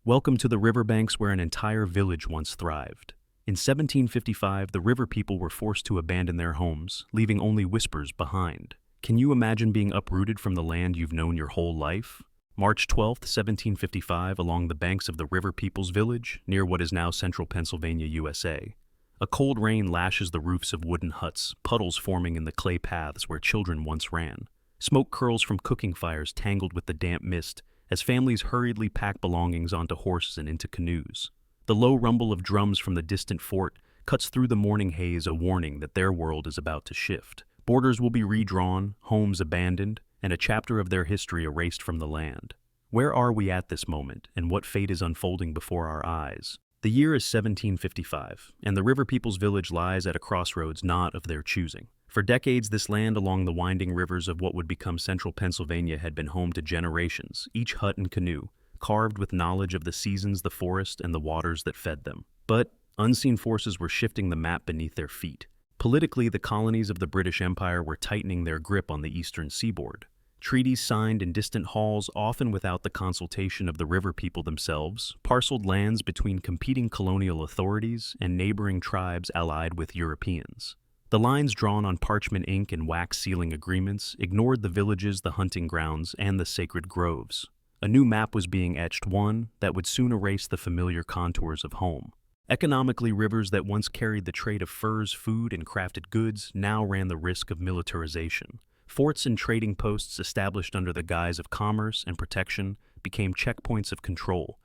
Welcome to the riverbanks where an entire village once thrived. In 1755, the river people were forced to abandon their homes, leaving only whispers behind. Can you imagine being uprooted from the land you've known your whole life? March 12, 1755, along the banks of the River People's Village, near what is now central Pennsylvania, USA. A cold rain lashes the roofs of wooden huts, puddles forming in the clay paths where children once ran. Smoke curls from cooking fires tangled with the damp mist as families hurriedly pack belongings onto horses and into canoes. The low rumble of drums from the distant fort cuts through the morning haze, a warning that their world is about to shift. Borders will be redrawn, homes abandoned, and a chapter of their history erased from the land. Where are we at this moment, and what fate is unfolding before our eyes? The year is 1755, and the River People's Village lies at a crossroads not of their choosing. For decades, this land along the winding rivers of what would become central Pennsylvania had been home to generations, each hut and canoe, carved with knowledge of the seasons, the forest, and the waters that fed them. But unseen forces were shifting the map beneath their feet. Politically, the colonies of the British Empire were tightening their grip on the eastern seaboard. Treaties signed in distant halls, often without the consultation of the river people themselves, parceled lands between competing colonial authorities and neighboring tribes allied with Europeans. The lines drawn on parchment ink and wax sealing agreements ignored the villages, the hunting grounds, and the sacred groves. A new map was being etched, one that would soon erase the familiar contours of home. Economically, rivers that once carried the trade of furs, food, and crafted goods now ran the risk of militarization. Forts and trading posts established under the guise of commerce and protection became checkpoints of control.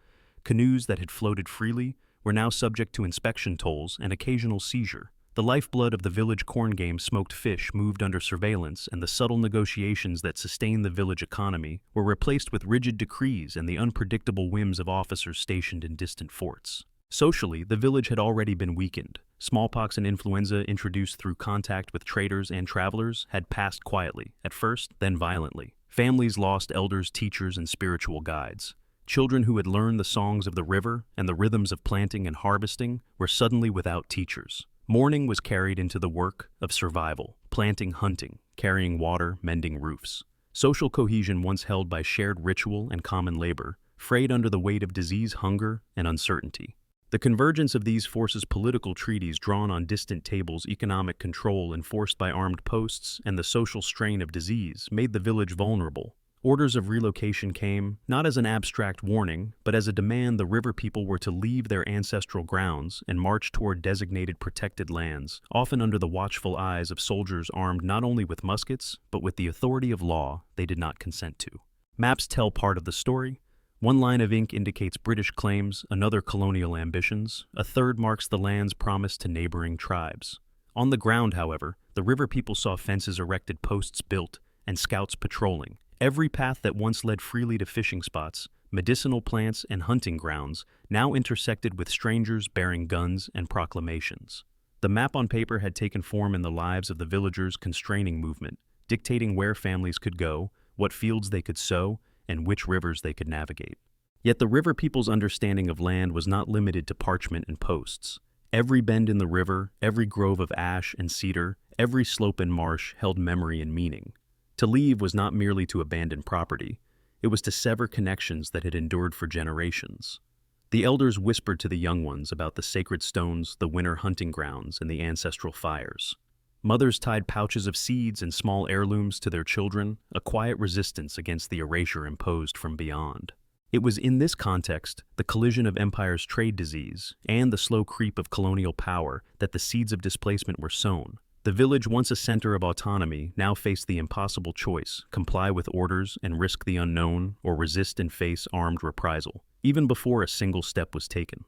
Canoes that had floated freely were now subject to inspection tolls and occasional seizure. The lifeblood of the village corn game, smoked fish, moved under surveillance, and the subtle negotiations that sustained the village economy were replaced with rigid decrees and the unpredictable whims of officers stationed in distant forts. Socially, the village had already been weakened. Smallpox and influenza, introduced through contact with traders and travelers, had passed quietly, at first, then violently. Families lost elders, teachers, and spiritual guides. Children who had learned the songs of the river and the rhythms of planting and harvesting were suddenly without teachers. Mourning was carried into the work of survival, planting, hunting, carrying water, mending roofs. Social cohesion, once held by shared ritual and common labor, frayed under the weight of disease, hunger, and uncertainty. The convergence of these forces, political treaties drawn on distant tables, economic control enforced by armed posts, and the social strain of disease, made the village vulnerable. Orders of relocation came, not as an abstract warning, but as a demand. The river people were to leave their ancestral grounds and march toward designated protected lands, often under the watchful eyes of soldiers armed not only with muskets, but with the authority of law they did not consent to. Maps tell part of the story. One line of ink indicates British claims, another colonial ambitions, a third marks the lands promised to neighboring tribes. On the ground, however, the river people saw fences erected, posts built, and scouts patrolling. Every path that once led freely to fishing spots, medicinal plants, and hunting grounds now intersected with strangers bearing guns and proclamations. The map on paper had taken form in the lives of the villagers, constraining movement, dictating where families could go, what fields they could sow, and which rivers they could navigate. Yet the river people's understanding of land was not limited to parchment and posts. Every bend in the river, every grove of ash and cedar, every slope and marsh held memory and meaning. To leave was not merely to abandon property, it was to sever connections that had endured for generations. The elders whispered to the young ones about the sacred stones, the winter hunting grounds, and the ancestral fires. Mothers tied pouches of seeds and small heirlooms to their children, a quiet resistance against the erasure imposed from beyond. It was in this context, the collision of empire's trade disease and the slow creep of colonial power, that the seeds of displacement were sown. The village, once a center of autonomy, now faced the impossible choice: comply with orders and risk the unknown, or resist and face armed reprisal, even before a single step was taken.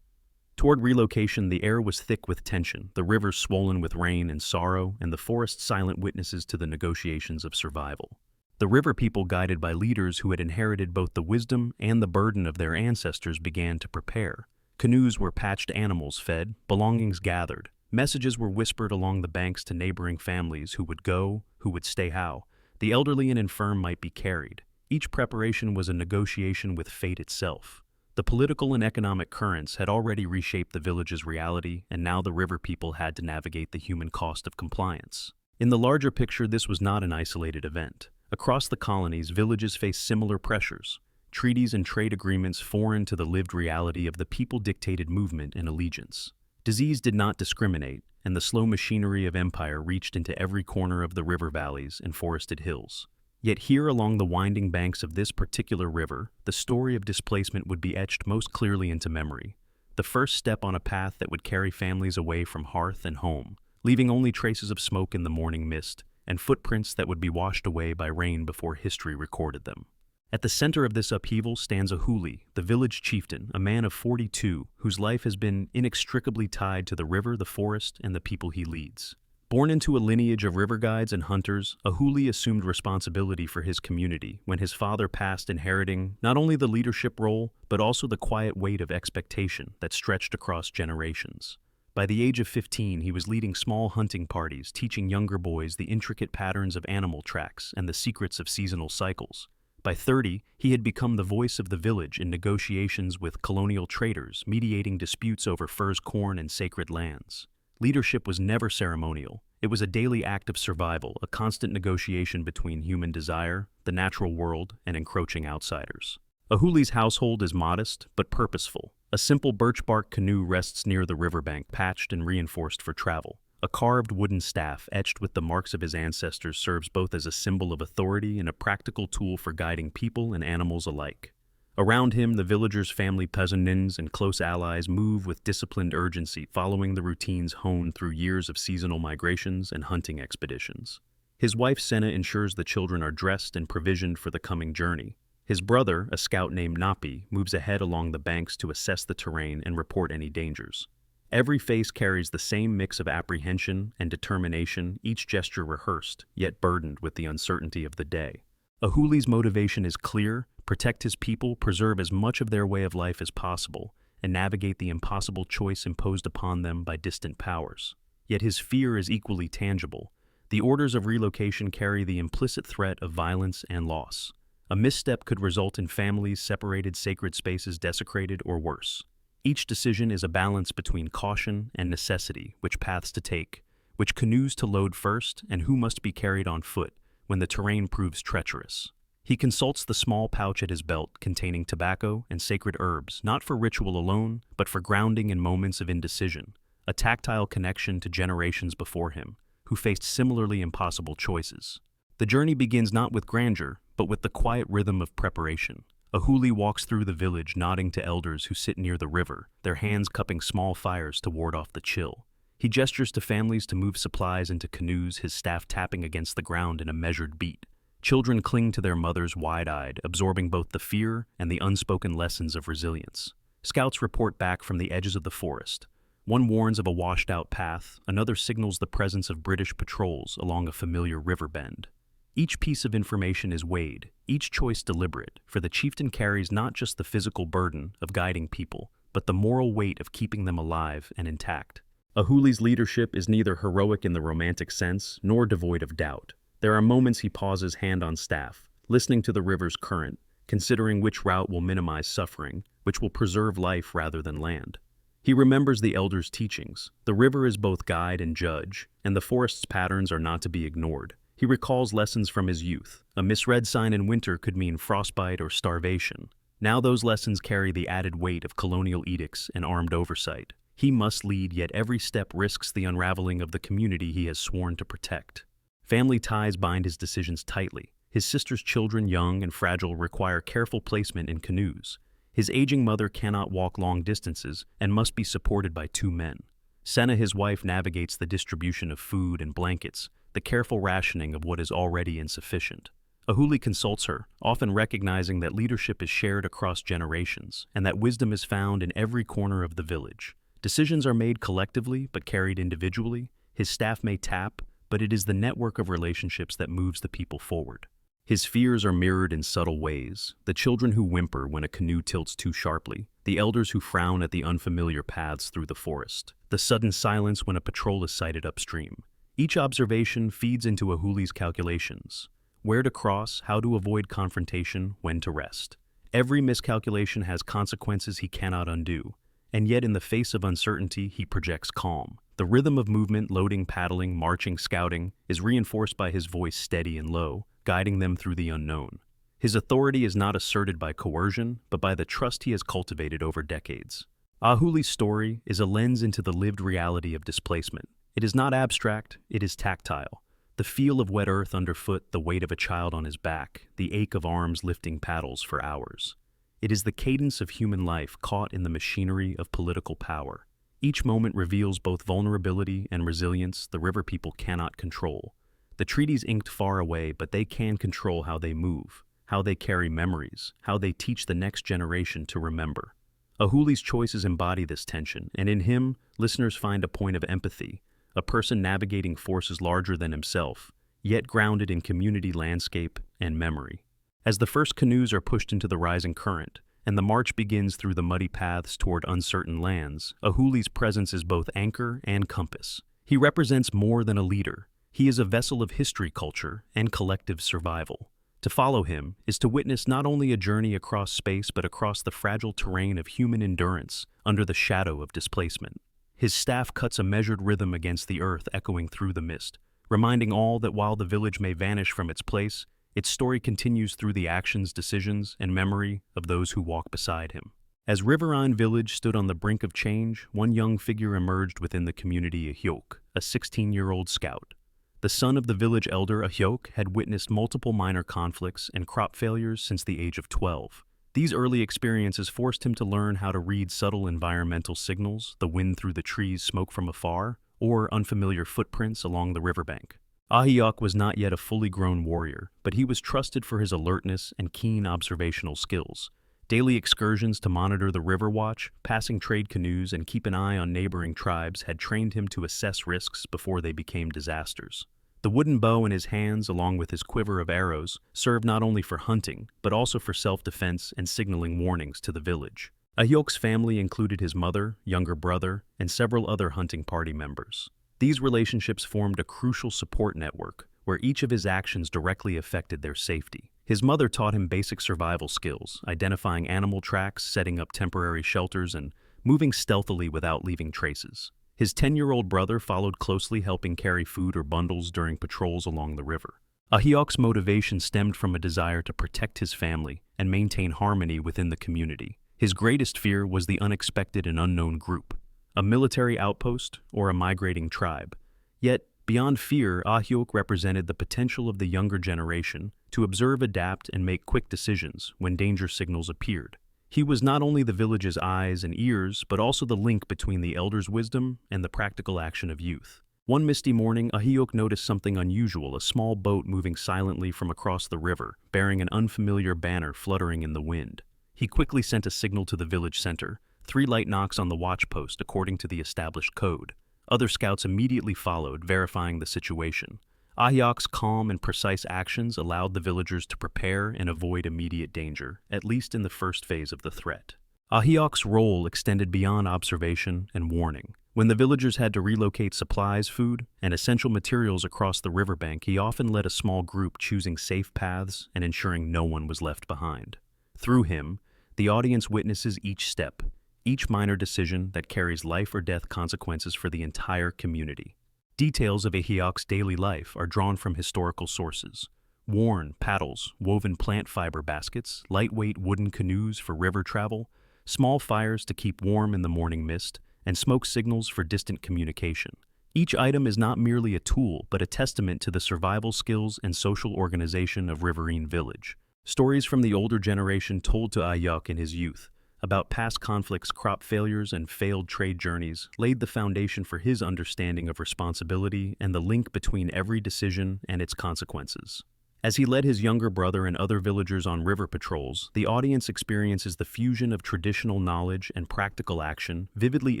Toward relocation, the air was thick with tension, the rivers swollen with rain and sorrow, and the forest silent witnesses to the negotiations of survival. The river people, guided by leaders who had inherited both the wisdom and the burden of their ancestors, began to prepare. Canoes were patched, animals fed, belongings gathered. Messages were whispered along the banks to neighboring families who would go, who would stay, how the elderly and infirm might be carried. Each preparation was a negotiation with fate itself. The political and economic currents had already reshaped the village's reality, and now the river people had to navigate the human cost of compliance. In the larger picture, this was not an isolated event. Across the colonies, villages faced similar pressures. treaties and trade agreements foreign to the lived reality of the people-dictated movement and allegiance. Disease did not discriminate, and the slow machinery of empire reached into every corner of the river valleys and forested hills. Yet here along the winding banks of this particular river, the story of displacement would be etched most clearly into memory. The first step on a path that would carry families away from hearth and home, leaving only traces of smoke in the morning mist, and footprints that would be washed away by rain before history recorded them. At the center of this upheaval stands Ahuli, the village chieftain, a man of 42, whose life has been inextricably tied to the river, the forest, and the people he leads. Born into a lineage of river guides and hunters, Ahuli assumed responsibility for his community when his father passed, inheriting not only the leadership role, but also the quiet weight of expectation that stretched across generations. By the age of 15, he was leading small hunting parties, teaching younger boys the intricate patterns of animal tracks and the secrets of seasonal cycles. By 30, he had become the voice of the village in negotiations with colonial traders, mediating disputes over furs, corn, and sacred lands. Leadership was never ceremonial. It was a daily act of survival, a constant negotiation between human desire, the natural world, and encroaching outsiders. Ahuli's household is modest, but purposeful. A simple birch bark canoe rests near the riverbank, patched and reinforced for travel. A carved wooden staff, etched with the marks of his ancestors, serves both as a symbol of authority and a practical tool for guiding people and animals alike. Around him, the villagers' family peasantins and close allies move with disciplined urgency, following the routines honed through years of seasonal migrations and hunting expeditions. His wife Senna ensures the children are dressed and provisioned for the coming journey. His brother, a scout named Napi, moves ahead along the banks to assess the terrain and report any dangers. Every face carries the same mix of apprehension and determination, each gesture rehearsed, yet burdened with the uncertainty of the day. Ahuli's motivation is clear: protect his people, preserve as much of their way of life as possible, and navigate the impossible choice imposed upon them by distant powers. Yet his fear is equally tangible. The orders of relocation carry the implicit threat of violence and loss. A misstep could result in families separated, sacred spaces desecrated, or worse. Each decision is a balance between caution and necessity, which paths to take, which canoes to load first, and who must be carried on foot when the terrain proves treacherous. He consults the small pouch at his belt containing tobacco and sacred herbs, not for ritual alone, but for grounding in moments of indecision, a tactile connection to generations before him, who faced similarly impossible choices. The journey begins not with grandeur, but with the quiet rhythm of preparation. Ahuli walks through the village, nodding to elders who sit near the river, their hands cupping small fires to ward off the chill. He gestures to families to move supplies into canoes, his staff tapping against the ground in a measured beat. Children cling to their mothers wide-eyed, absorbing both the fear and the unspoken lessons of resilience. Scouts report back from the edges of the forest. One warns of a washed-out path, another signals the presence of British patrols along a familiar river bend. Each piece of information is weighed, each choice deliberate, for the chieftain carries not just the physical burden of guiding people, but the moral weight of keeping them alive and intact. Ahuli's leadership is neither heroic in the romantic sense, nor devoid of doubt. There are moments he pauses, hand on staff, listening to the river's current, considering which route will minimize suffering, which will preserve life rather than land. He remembers the elders' teachings. The river is both guide and judge, and the forest's patterns are not to be ignored. He recalls lessons from his youth. A misread sign in winter could mean frostbite or starvation. Now those lessons carry the added weight of colonial edicts and armed oversight. He must lead, yet every step risks the unraveling of the community he has sworn to protect. Family ties bind his decisions tightly. His sister's children, young and fragile, require careful placement in canoes. His aging mother cannot walk long distances and must be supported by 2 men. Senna, his wife, navigates the distribution of food and blankets, the careful rationing of what is already insufficient. Ahuli consults her, often recognizing that leadership is shared across generations and that wisdom is found in every corner of the village. Decisions are made collectively but carried individually. His staff may tap, but it is the network of relationships that moves the people forward. His fears are mirrored in subtle ways: the children who whimper when a canoe tilts too sharply, the elders who frown at the unfamiliar paths through the forest, the sudden silence when a patrol is sighted upstream. Each observation feeds into Ahuli's calculations: where to cross, how to avoid confrontation, when to rest. Every miscalculation has consequences he cannot undo, and yet in the face of uncertainty he projects calm. The rhythm of movement, loading, paddling, marching, scouting, is reinforced by his voice, steady and low, guiding them through the unknown. His authority is not asserted by coercion, but by the trust he has cultivated over decades. Ahuli's story is a lens into the lived reality of displacement. It is not abstract, it is tactile. The feel of wet earth underfoot, the weight of a child on his back, the ache of arms lifting paddles for hours. It is the cadence of human life caught in the machinery of political power. Each moment reveals both vulnerability and resilience the river people cannot control. The treaties inked far away, but they can control how they move, how they carry memories, how they teach the next generation to remember. Ahuli's choices embody this tension, and in him, listeners find a point of empathy, a person navigating forces larger than himself, yet grounded in community landscape and memory. As the first canoes are pushed into the rising current, and the march begins through the muddy paths toward uncertain lands, Ahuli's presence is both anchor and compass. He represents more than a leader. He is a vessel of history, culture, and collective survival. To follow him is to witness not only a journey across space but across the fragile terrain of human endurance under the shadow of displacement. His staff cuts a measured rhythm against the earth, echoing through the mist, reminding all that while the village may vanish from its place, its story continues through the actions, decisions, and memory of those who walk beside him. As Riverine Village stood on the brink of change, one young figure emerged within the community, Ahyok, a 16-year-old scout. The son of the village elder, Ahyok, had witnessed multiple minor conflicts and crop failures since the age of 12. These early experiences forced him to learn how to read subtle environmental signals, the wind through the trees, smoke from afar, or unfamiliar footprints along the riverbank. Ahyok was not yet a fully grown warrior, but he was trusted for his alertness and keen observational skills. Daily excursions to monitor the river watch, passing trade canoes, and keep an eye on neighboring tribes had trained him to assess risks before they became disasters. The wooden bow in his hands, along with his quiver of arrows, served not only for hunting, but also for self-defense and signaling warnings to the village. Ahyok's family included his mother, younger brother, and several other hunting party members. These relationships formed a crucial support network, where each of his actions directly affected their safety. His mother taught him basic survival skills, identifying animal tracks, setting up temporary shelters, and moving stealthily without leaving traces. His 10-year-old brother followed closely, helping carry food or bundles during patrols along the river. Ahyok's motivation stemmed from a desire to protect his family and maintain harmony within the community. His greatest fear was the unexpected and unknown group, a military outpost or a migrating tribe. Yet, beyond fear, Ahyok represented the potential of the younger generation to observe, adapt, and make quick decisions when danger signals appeared. He was not only the village's eyes and ears, but also the link between the elders' wisdom and the practical action of youth. One misty morning, Ahyok noticed something unusual, a small boat moving silently from across the river, bearing an unfamiliar banner fluttering in the wind. He quickly sent a signal to the village center, 3 light knocks on the watch post according to the established code. Other scouts immediately followed, verifying the situation. Ahyok's calm and precise actions allowed the villagers to prepare and avoid immediate danger, at least in the first phase of the threat. Ahyok's role extended beyond observation and warning. When the villagers had to relocate supplies, food, and essential materials across the riverbank, he often led a small group, choosing safe paths and ensuring no one was left behind. Through him, the audience witnesses each step, each minor decision that carries life or death consequences for the entire community. Details of Ahyok's daily life are drawn from historical sources. Worn paddles, woven plant fiber baskets, lightweight wooden canoes for river travel, small fires to keep warm in the morning mist, and smoke signals for distant communication. Each item is not merely a tool, but a testament to the survival skills and social organization of Riverine Village. Stories from the older generation told to Ahyok in his youth about past conflicts, crop failures, and failed trade journeys laid the foundation for his understanding of responsibility and the link between every decision and its consequences. As he led his younger brother and other villagers on river patrols, the audience experiences the fusion of traditional knowledge and practical action, vividly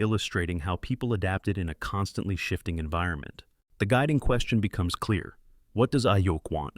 illustrating how people adapted in a constantly shifting environment. The guiding question becomes clear. What does Ahyok want?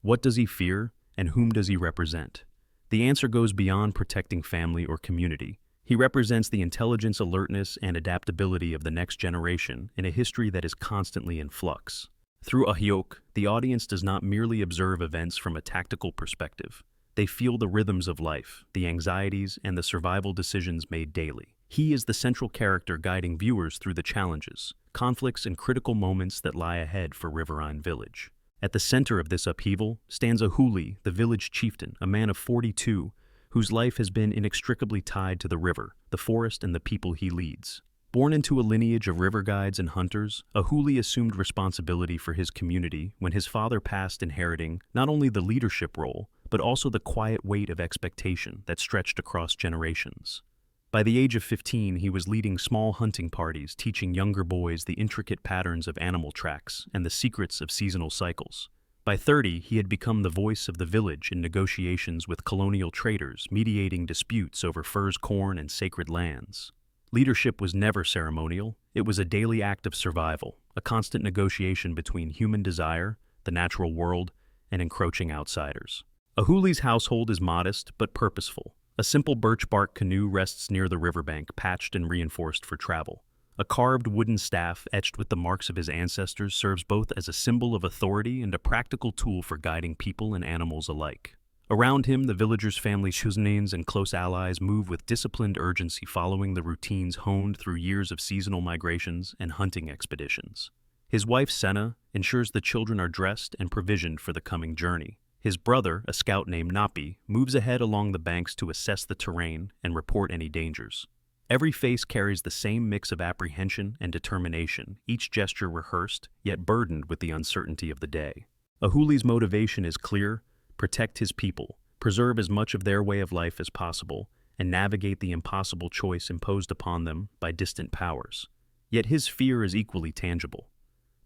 What does he fear? And whom does he represent? The answer goes beyond protecting family or community. He represents the intelligence, alertness, and adaptability of the next generation in a history that is constantly in flux. Through Ahyok, the audience does not merely observe events from a tactical perspective. They feel the rhythms of life, the anxieties, and the survival decisions made daily. He is the central character guiding viewers through the challenges, conflicts, and critical moments that lie ahead for Riverine Village. At the center of this upheaval stands Ahuli, the village chieftain, a man of 42, whose life has been inextricably tied to the river, the forest, and the people he leads. Born into a lineage of river guides and hunters, Ahuli assumed responsibility for his community when his father passed, inheriting not only the leadership role, but also the quiet weight of expectation that stretched across generations. By the age of 15, he was leading small hunting parties, teaching younger boys the intricate patterns of animal tracks and the secrets of seasonal cycles. By 30, he had become the voice of the village in negotiations with colonial traders, mediating disputes over furs, corn, and sacred lands. Leadership was never ceremonial. It was a daily act of survival, a constant negotiation between human desire, the natural world, and encroaching outsiders. Ahuli's household is modest but purposeful. A simple birch bark canoe rests near the riverbank, patched and reinforced for travel. A carved wooden staff etched with the marks of his ancestors serves both as a symbol of authority and a practical tool for guiding people and animals alike. Around him, the villagers' family Shuznanes and close allies move with disciplined urgency, following the routines honed through years of seasonal migrations and hunting expeditions. His wife, Senna, ensures the children are dressed and provisioned for the coming journey. His brother, a scout named Napi, moves ahead along the banks to assess the terrain and report any dangers. Every face carries the same mix of apprehension and determination, each gesture rehearsed, yet burdened with the uncertainty of the day. Ahuli's motivation is clear: protect his people, preserve as much of their way of life as possible, and navigate the impossible choice imposed upon them by distant powers. Yet his fear is equally tangible.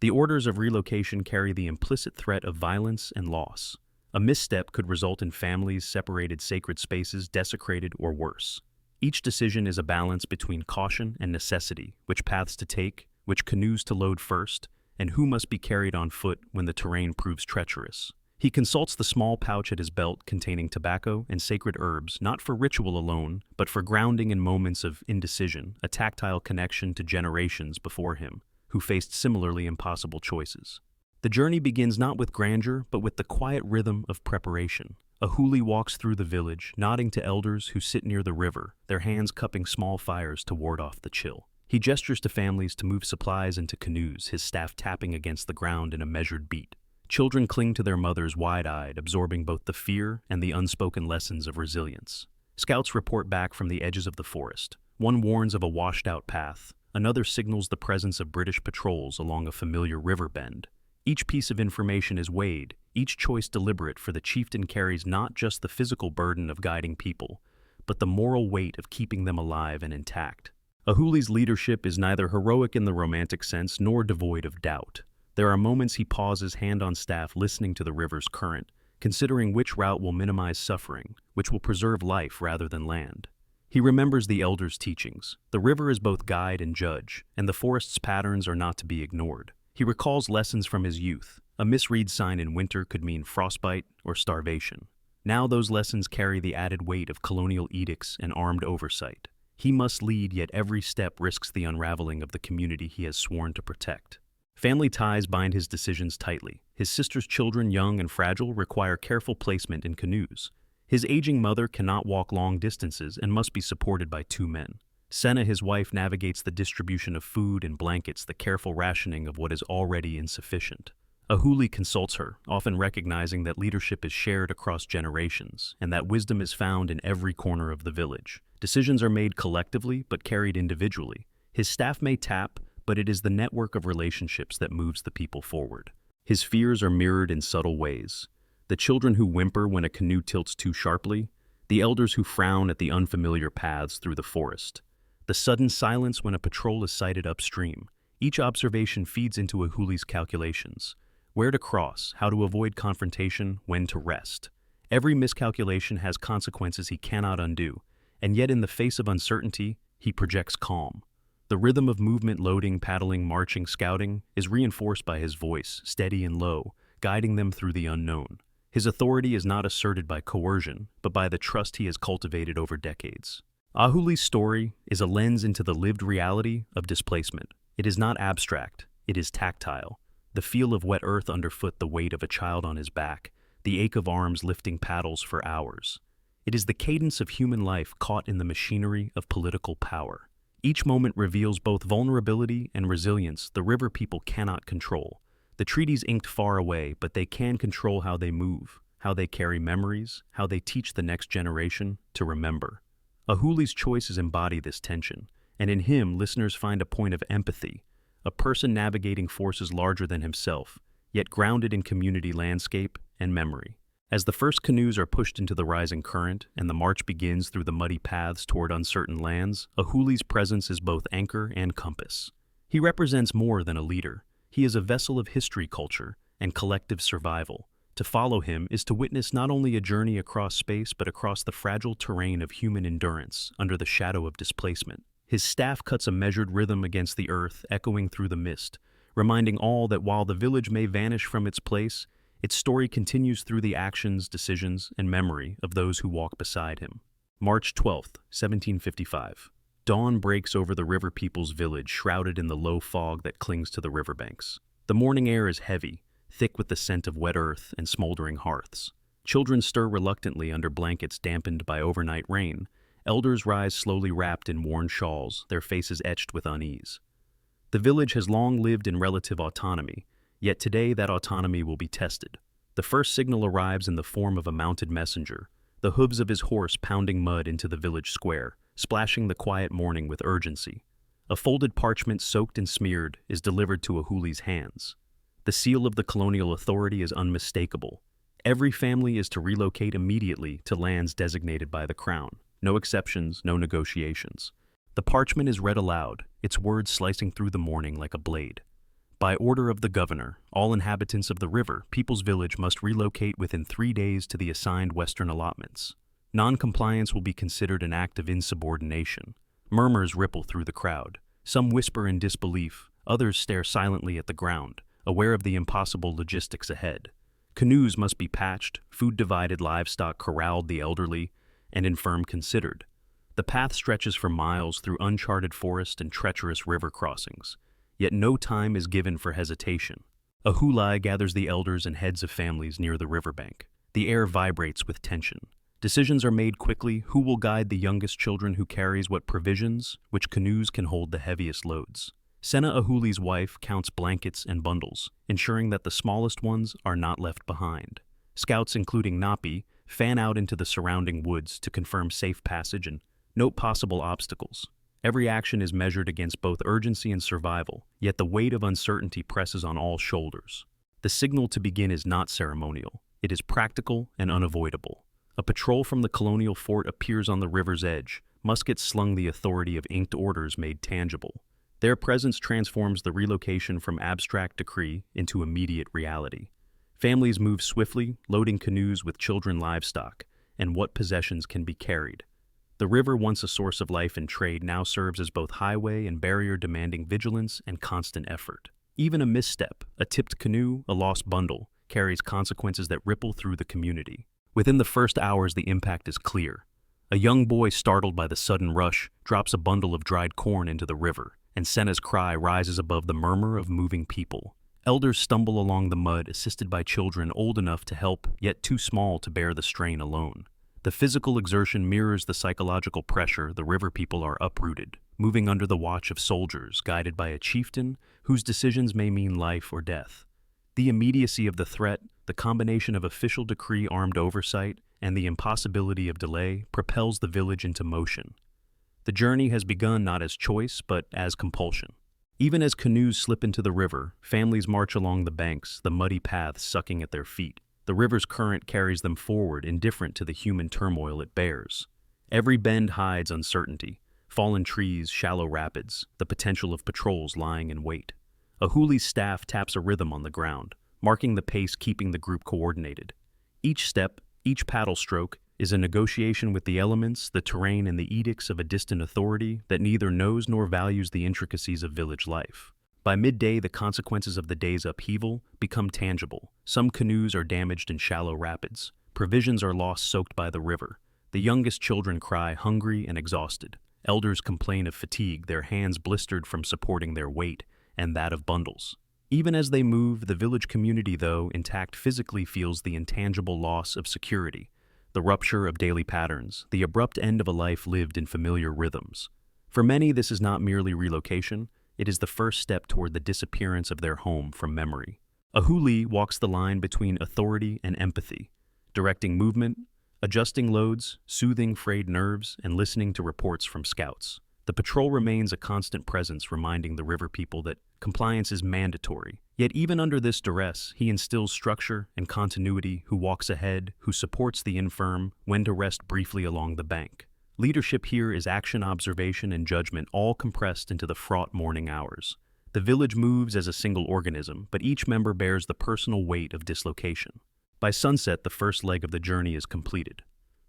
The orders of relocation carry the implicit threat of violence and loss. A misstep could result in families separated, sacred spaces desecrated, or worse. Each decision is a balance between caution and necessity: which paths to take, which canoes to load first, and who must be carried on foot when the terrain proves treacherous. He consults the small pouch at his belt containing tobacco and sacred herbs, not for ritual alone, but for grounding in moments of indecision, a tactile connection to generations before him, who faced similarly impossible choices. The journey begins not with grandeur, but with the quiet rhythm of preparation. Ahuli walks through the village, nodding to elders who sit near the river, their hands cupping small fires to ward off the chill. He gestures to families to move supplies into canoes, his staff tapping against the ground in a measured beat. Children cling to their mothers wide-eyed, absorbing both the fear and the unspoken lessons of resilience. Scouts report back from the edges of the forest. One warns of a washed-out path. Another signals the presence of British patrols along a familiar river bend. Each piece of information is weighed, each choice deliberate, for the chieftain carries not just the physical burden of guiding people, but the moral weight of keeping them alive and intact. Ahuli's leadership is neither heroic in the romantic sense nor devoid of doubt. There are moments he pauses, hand on staff, listening to the river's current, considering which route will minimize suffering, which will preserve life rather than land. He remembers the elders' teachings. The river is both guide and judge, and the forest's patterns are not to be ignored. He recalls lessons from his youth. A misread sign in winter could mean frostbite or starvation. Now those lessons carry the added weight of colonial edicts and armed oversight. He must lead, yet every step risks the unraveling of the community he has sworn to protect. Family ties bind his decisions tightly. His sister's children, young and fragile, require careful placement in canoes. His aging mother cannot walk long distances and must be supported by 2 men. Senna, his wife, navigates the distribution of food and blankets, the careful rationing of what is already insufficient. Ahuli consults her, often recognizing that leadership is shared across generations, and that wisdom is found in every corner of the village. Decisions are made collectively, but carried individually. His staff may tap, but it is the network of relationships that moves the people forward. His fears are mirrored in subtle ways. The children who whimper when a canoe tilts too sharply, the elders who frown at the unfamiliar paths through the forest, the sudden silence when a patrol is sighted upstream. Each observation feeds into Ahuli's calculations: where to cross, how to avoid confrontation, when to rest. Every miscalculation has consequences he cannot undo, and yet in the face of uncertainty, he projects calm. The rhythm of movement, loading, paddling, marching, scouting, is reinforced by his voice, steady and low, guiding them through the unknown. His authority is not asserted by coercion, but by the trust he has cultivated over decades. Ahuli's story is a lens into the lived reality of displacement. It is not abstract, it is tactile. The feel of wet earth underfoot, the weight of a child on his back, the ache of arms lifting paddles for hours. It is the cadence of human life caught in the machinery of political power. Each moment reveals both vulnerability and resilience the river people cannot control. The The treaties inked far away, but they can control how they move, how they carry memories, how they teach the next generation to remember. Ahuli's choices embody this tension, and in him listeners find a point of empathy, a person navigating forces larger than himself, yet grounded in community landscape and memory. As the first canoes are pushed into the rising current and the march begins through the muddy paths toward uncertain lands, Ahuli's presence is both anchor and compass. He represents more than a leader. He is a vessel of history, culture, and collective survival. To follow him is to witness not only a journey across space but across the fragile terrain of human endurance under the shadow of displacement. His staff cuts a measured rhythm against the earth, echoing through the mist, reminding all that while the village may vanish from its place, its story continues through the actions, decisions, and memory of those who walk beside him. March 12th, 1755. Dawn breaks over the river people's village, shrouded in the low fog that clings to the riverbanks. The morning air is heavy, thick with the scent of wet earth and smoldering hearths. Children stir reluctantly under blankets dampened by overnight rain. Elders rise slowly wrapped in worn shawls, their faces etched with unease. The village has long lived in relative autonomy, yet today that autonomy will be tested. The first signal arrives in the form of a mounted messenger, the hooves of his horse pounding mud into the village square, splashing the quiet morning with urgency. A folded parchment soaked and smeared is delivered to Ahuli's hands. The seal of the colonial authority is unmistakable. Every family is to relocate immediately to lands designated by the crown. No exceptions, no negotiations. The parchment is read aloud, its words slicing through the morning like a blade. By order of the governor, all inhabitants of the river, People's Village must relocate within 3 days to the assigned western allotments. Non-compliance will be considered an act of insubordination. Murmurs ripple through the crowd. Some whisper in disbelief, others stare silently at the ground, aware of the impossible logistics ahead. Canoes must be patched, food divided, livestock corralled, the elderly and infirm considered. The path stretches for miles through uncharted forest and treacherous river crossings. Yet no time is given for hesitation. Ahuli gathers the elders and heads of families near the riverbank. The air vibrates with tension. Decisions are made quickly. Who will guide the youngest children, who carries what provisions, which canoes can hold the heaviest loads? Senna Ahuli's wife counts blankets and bundles, ensuring that the smallest ones are not left behind. Scouts, including Napi, fan out into the surrounding woods to confirm safe passage and note possible obstacles. Every action is measured against both urgency and survival, yet the weight of uncertainty presses on all shoulders. The signal to begin is not ceremonial. It is practical and unavoidable. A patrol from the colonial fort appears on the river's edge, muskets slung, the authority of inked orders made tangible. Their presence transforms the relocation from abstract decree into immediate reality. Families move swiftly, loading canoes with children, livestock, and what possessions can be carried. The river, once a source of life and trade, now serves as both highway and barrier, demanding vigilance and constant effort. Even a misstep, a tipped canoe, a lost bundle, carries consequences that ripple through the community. Within the first hours, the impact is clear. A young boy, startled by the sudden rush, drops a bundle of dried corn into the river, and Senna's cry rises above the murmur of moving people. Elders stumble along the mud, assisted by children old enough to help, yet too small to bear the strain alone. The physical exertion mirrors the psychological pressure. The river people are uprooted, moving under the watch of soldiers, guided by a chieftain whose decisions may mean life or death. The immediacy of the threat, the combination of official decree, armed oversight, and the impossibility of delay propels the village into motion. The journey has begun not as choice, but as compulsion. Even as canoes slip into the river, families march along the banks, the muddy paths sucking at their feet. The river's current carries them forward, indifferent to the human turmoil it bears. Every bend hides uncertainty, fallen trees, shallow rapids, the potential of patrols lying in wait. Ahuli's staff taps a rhythm on the ground, marking the pace, keeping the group coordinated. Each step, each paddle stroke, is a negotiation with the elements, the terrain, and the edicts of a distant authority that neither knows nor values the intricacies of village life. By midday, the consequences of the day's upheaval become tangible. Some canoes are damaged in shallow rapids. Provisions are lost, soaked by the river. The youngest children cry, hungry and exhausted. Elders complain of fatigue, their hands blistered from supporting their weight and that of bundles. Even as they move, the village community, though intact physically, feels the intangible loss of security, the rupture of daily patterns, the abrupt end of a life lived in familiar rhythms. For many, this is not merely relocation. It is the first step toward the disappearance of their home from memory. A huli walks the line between authority and empathy, directing movement, adjusting loads, soothing frayed nerves, and listening to reports from scouts. The patrol remains a constant presence, reminding the river people that compliance is mandatory. Yet even under this duress, he instills structure and continuity, who walks ahead, who supports the infirm, when to rest briefly along the bank. Leadership here is action, observation, and judgment, all compressed into the fraught morning hours. The village moves as a single organism, but each member bears the personal weight of dislocation. By sunset, the first leg of the journey is completed.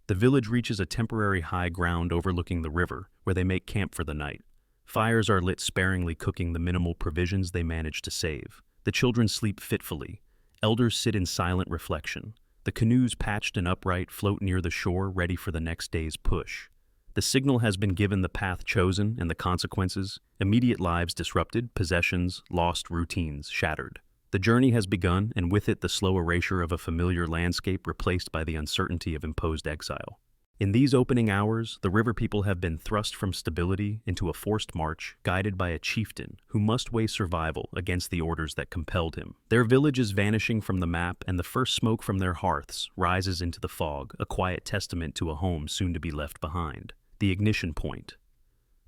The village reaches a temporary high ground overlooking the river, where they make camp for the night. Fires are lit, sparingly cooking the minimal provisions they manage to save. The children sleep fitfully. Elders sit in silent reflection. The canoes, patched and upright, float near the shore, ready for the next day's push. The signal has been given, the path chosen, and the consequences: immediate lives disrupted, possessions lost, routines shattered. The journey has begun, and with it the slow erasure of a familiar landscape replaced by the uncertainty of imposed exile. In these opening hours, the river people have been thrust from stability into a forced march, guided by a chieftain who must weigh survival against the orders that compelled him. Their village is vanishing from the map, and the first smoke from their hearths rises into the fog, a quiet testament to a home soon to be left behind. The ignition point.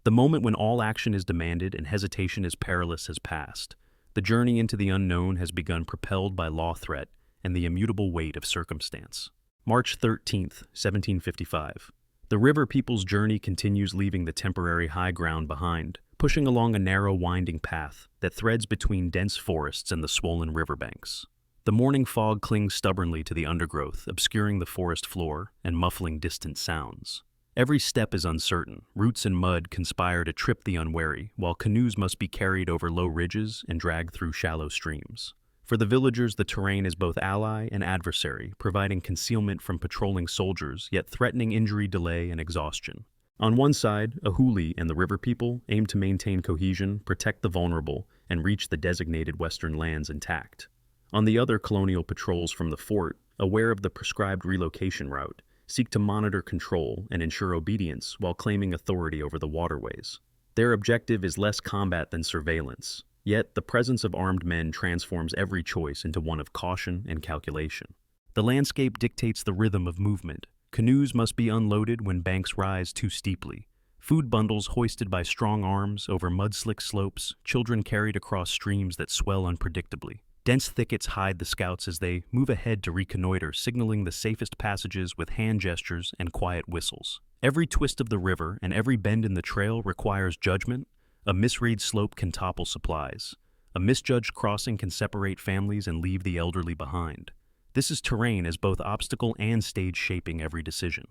The moment when all action is demanded and hesitation is perilous has passed. The journey into the unknown has begun, propelled by law threat and the immutable weight of circumstance. March 13th, 1755. The river people's journey continues, leaving the temporary high ground behind, pushing along a narrow, winding path that threads between dense forests and the swollen riverbanks. The morning fog clings stubbornly to the undergrowth, obscuring the forest floor and muffling distant sounds. Every step is uncertain. Roots and mud conspire to trip the unwary, while canoes must be carried over low ridges and dragged through shallow streams. For the villagers, the terrain is both ally and adversary, providing concealment from patrolling soldiers, yet threatening injury, delay, and exhaustion. On one side, a huli and the river people aim to maintain cohesion, protect the vulnerable, and reach the designated western lands intact. On the other, colonial patrols from the fort, aware of the prescribed relocation route, seek to monitor, control, and ensure obedience while claiming authority over the waterways. Their objective is less combat than surveillance, yet the presence of armed men transforms every choice into one of caution and calculation. The landscape dictates the rhythm of movement. Canoes must be unloaded when banks rise too steeply. Food bundles hoisted by strong arms over mud-slick slopes, children carried across streams that swell unpredictably. Dense thickets hide the scouts as they move ahead to reconnoiter, signaling the safest passages with hand gestures and quiet whistles. Every twist of the river and every bend in the trail requires judgment. A misread slope can topple supplies. A misjudged crossing can separate families and leave the elderly behind. This is terrain as both obstacle and stage, shaping every decision.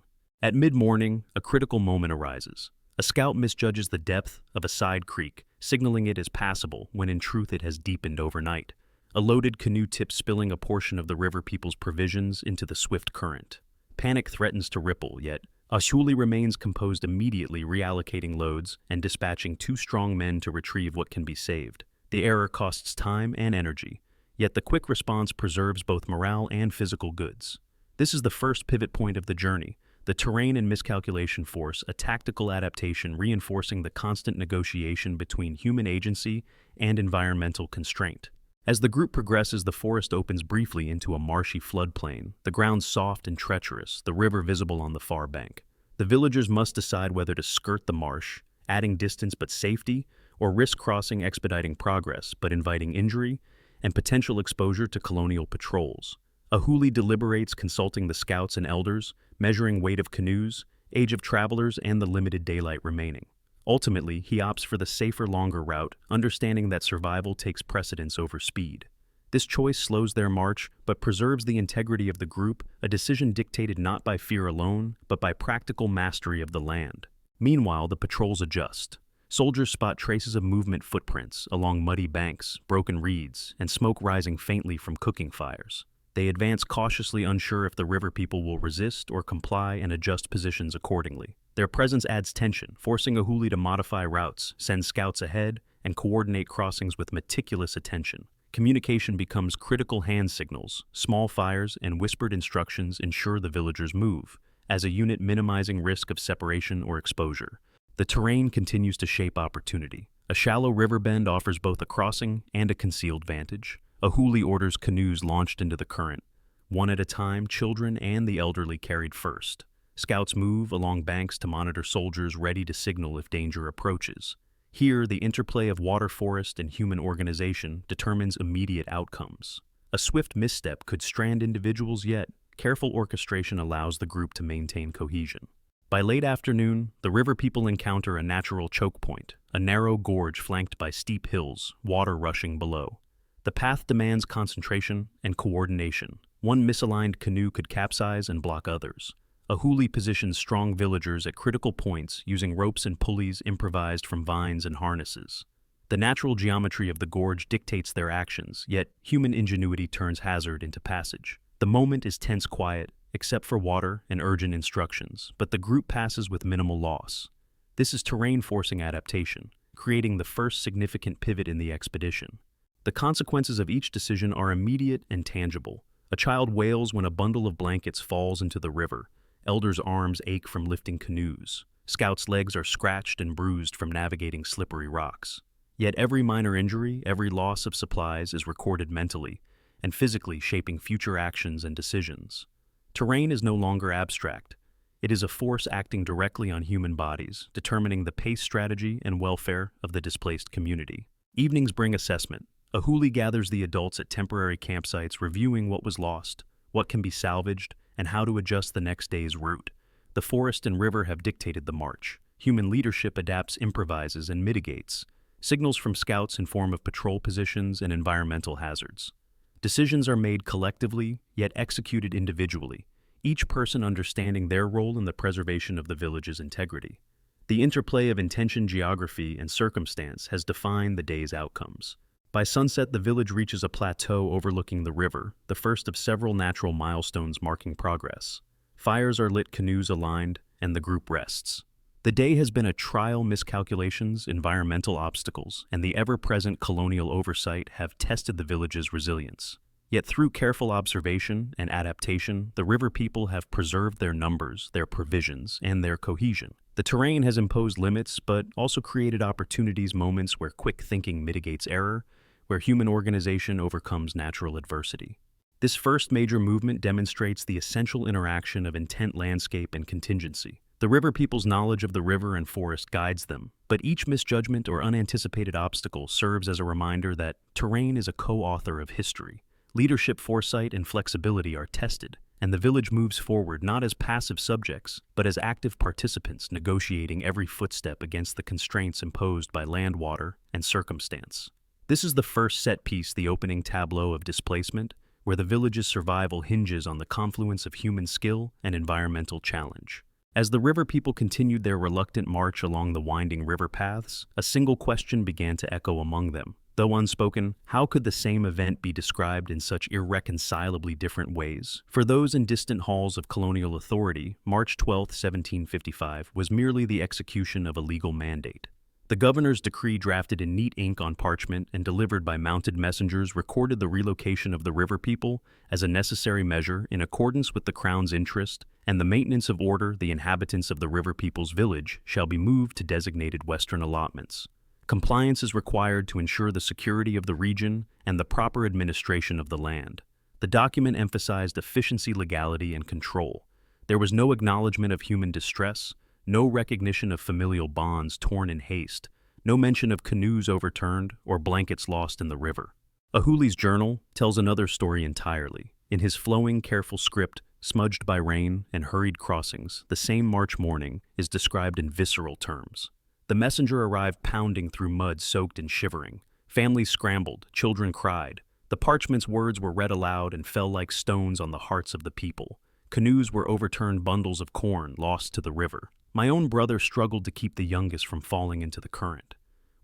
At mid-morning, a critical moment arises. A scout misjudges the depth of a side creek, signaling it as passable when in truth it has deepened overnight. A loaded canoe tips, spilling a portion of the river people's provisions into the swift current. Panic threatens to ripple, yet Ashuli remains composed, immediately reallocating loads and dispatching 2 strong men to retrieve what can be saved. The error costs time and energy, yet the quick response preserves both morale and physical goods. This is the first pivot point of the journey. The terrain and miscalculation force a tactical adaptation, reinforcing the constant negotiation between human agency and environmental constraint. As the group progresses, the forest opens briefly into a marshy floodplain, the ground soft and treacherous, the river visible on the far bank. The villagers must decide whether to skirt the marsh, adding distance but safety, or risk crossing, expediting progress but inviting injury and potential exposure to colonial patrols. A huli deliberates, consulting the scouts and elders, measuring weight of canoes, age of travelers, and the limited daylight remaining. Ultimately, he opts for the safer, longer route, understanding that survival takes precedence over speed. This choice slows their march, but preserves the integrity of the group, a decision dictated not by fear alone, but by practical mastery of the land. Meanwhile, the patrols adjust. Soldiers spot traces of movement, footprints along muddy banks, broken reeds, and smoke rising faintly from cooking fires. They advance cautiously, unsure if the river people will resist or comply, and adjust positions accordingly. Their presence adds tension, forcing a huli to modify routes, send scouts ahead, and coordinate crossings with meticulous attention. Communication becomes critical. Hand signals, small fires, and whispered instructions ensure the villagers move, as a unit, minimizing risk of separation or exposure. The terrain continues to shape opportunity. A shallow river bend offers both a crossing and a concealed vantage. Ahuli orders canoes launched into the current. One at a time, children and the elderly carried first. Scouts move along banks to monitor soldiers ready to signal if danger approaches. Here, the interplay of water forest and human organization determines immediate outcomes. A swift misstep could strand individuals, yet careful orchestration allows the group to maintain cohesion. By late afternoon, the river people encounter a natural choke point, a narrow gorge flanked by steep hills, water rushing below. The path demands concentration and coordination. One misaligned canoe could capsize and block others. Ahuli positions strong villagers at critical points using ropes and pulleys improvised from vines and harnesses. The natural geometry of the gorge dictates their actions, yet human ingenuity turns hazard into passage. The moment is tense quiet, except for water and urgent instructions, but the group passes with minimal loss. This is terrain-forcing adaptation, creating the first significant pivot in the expedition. The consequences of each decision are immediate and tangible. A child wails when a bundle of blankets falls into the river. Elders' arms ache from lifting canoes. Scouts' legs are scratched and bruised from navigating slippery rocks. Yet every minor injury, every loss of supplies is recorded mentally and physically, shaping future actions and decisions. Terrain is no longer abstract. It is a force acting directly on human bodies, determining the pace, strategy, and welfare of the displaced community. Evenings bring assessment. Ahuli gathers the adults at temporary campsites, reviewing what was lost, what can be salvaged, and how to adjust the next day's route. The forest and river have dictated the march. Human leadership adapts, improvises, and mitigates. Signals from scouts inform of patrol positions and environmental hazards. Decisions are made collectively, yet executed individually, each person understanding their role in the preservation of the village's integrity. The interplay of intention, geography, and circumstance has defined the day's outcomes. By sunset, the village reaches a plateau overlooking the river, the first of several natural milestones marking progress. Fires are lit, canoes aligned, and the group rests. The day has been a trial. Miscalculations, environmental obstacles, and the ever-present colonial oversight have tested the village's resilience. Yet through careful observation and adaptation, the river people have preserved their numbers, their provisions, and their cohesion. The terrain has imposed limits, but also created opportunities, moments where quick thinking mitigates error, where human organization overcomes natural adversity. This first major movement demonstrates the essential interaction of intent, landscape, and contingency. The river people's knowledge of the river and forest guides them, but each misjudgment or unanticipated obstacle serves as a reminder that terrain is a co-author of history. Leadership, foresight, and flexibility are tested, and the village moves forward not as passive subjects, but as active participants negotiating every footstep against the constraints imposed by land, water, and circumstance. This is the first set piece, the opening tableau of Displacement, where the village's survival hinges on the confluence of human skill and environmental challenge. As the river people continued their reluctant march along the winding river paths, a single question began to echo among them. Though unspoken, how could the same event be described in such irreconcilably different ways? For those in distant halls of colonial authority, March 12, 1755, was merely the execution of a legal mandate. The governor's decree, drafted in neat ink on parchment and delivered by mounted messengers, recorded the relocation of the river people as a necessary measure in accordance with the Crown's interest and the maintenance of order. The inhabitants of the river people's village shall be moved to designated western allotments. Compliance is required to ensure the security of the region and the proper administration of the land. The document emphasized efficiency, legality, and control. There was no acknowledgement of human distress, no recognition of familial bonds torn in haste, no mention of canoes overturned or blankets lost in the river. Ahuli's journal tells another story entirely. In his flowing, careful script, smudged by rain and hurried crossings, the same March morning is described in visceral terms. The messenger arrived pounding through mud, soaked and shivering. Families scrambled, children cried. The parchment's words were read aloud and fell like stones on the hearts of the people. Canoes were overturned, bundles of corn lost to the river. My own brother struggled to keep the youngest from falling into the current.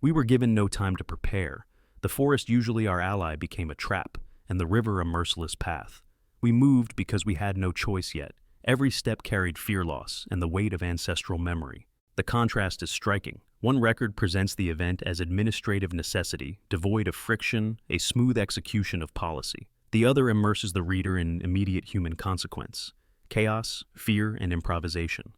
We were given no time to prepare. The forest, usually our ally, became a trap, and the river a merciless path. We moved because we had no choice yet. Every step carried fear, loss, and the weight of ancestral memory. The contrast is striking. One record presents the event as administrative necessity, devoid of friction, a smooth execution of policy. The other immerses the reader in immediate human consequence, chaos, fear, and improvisation.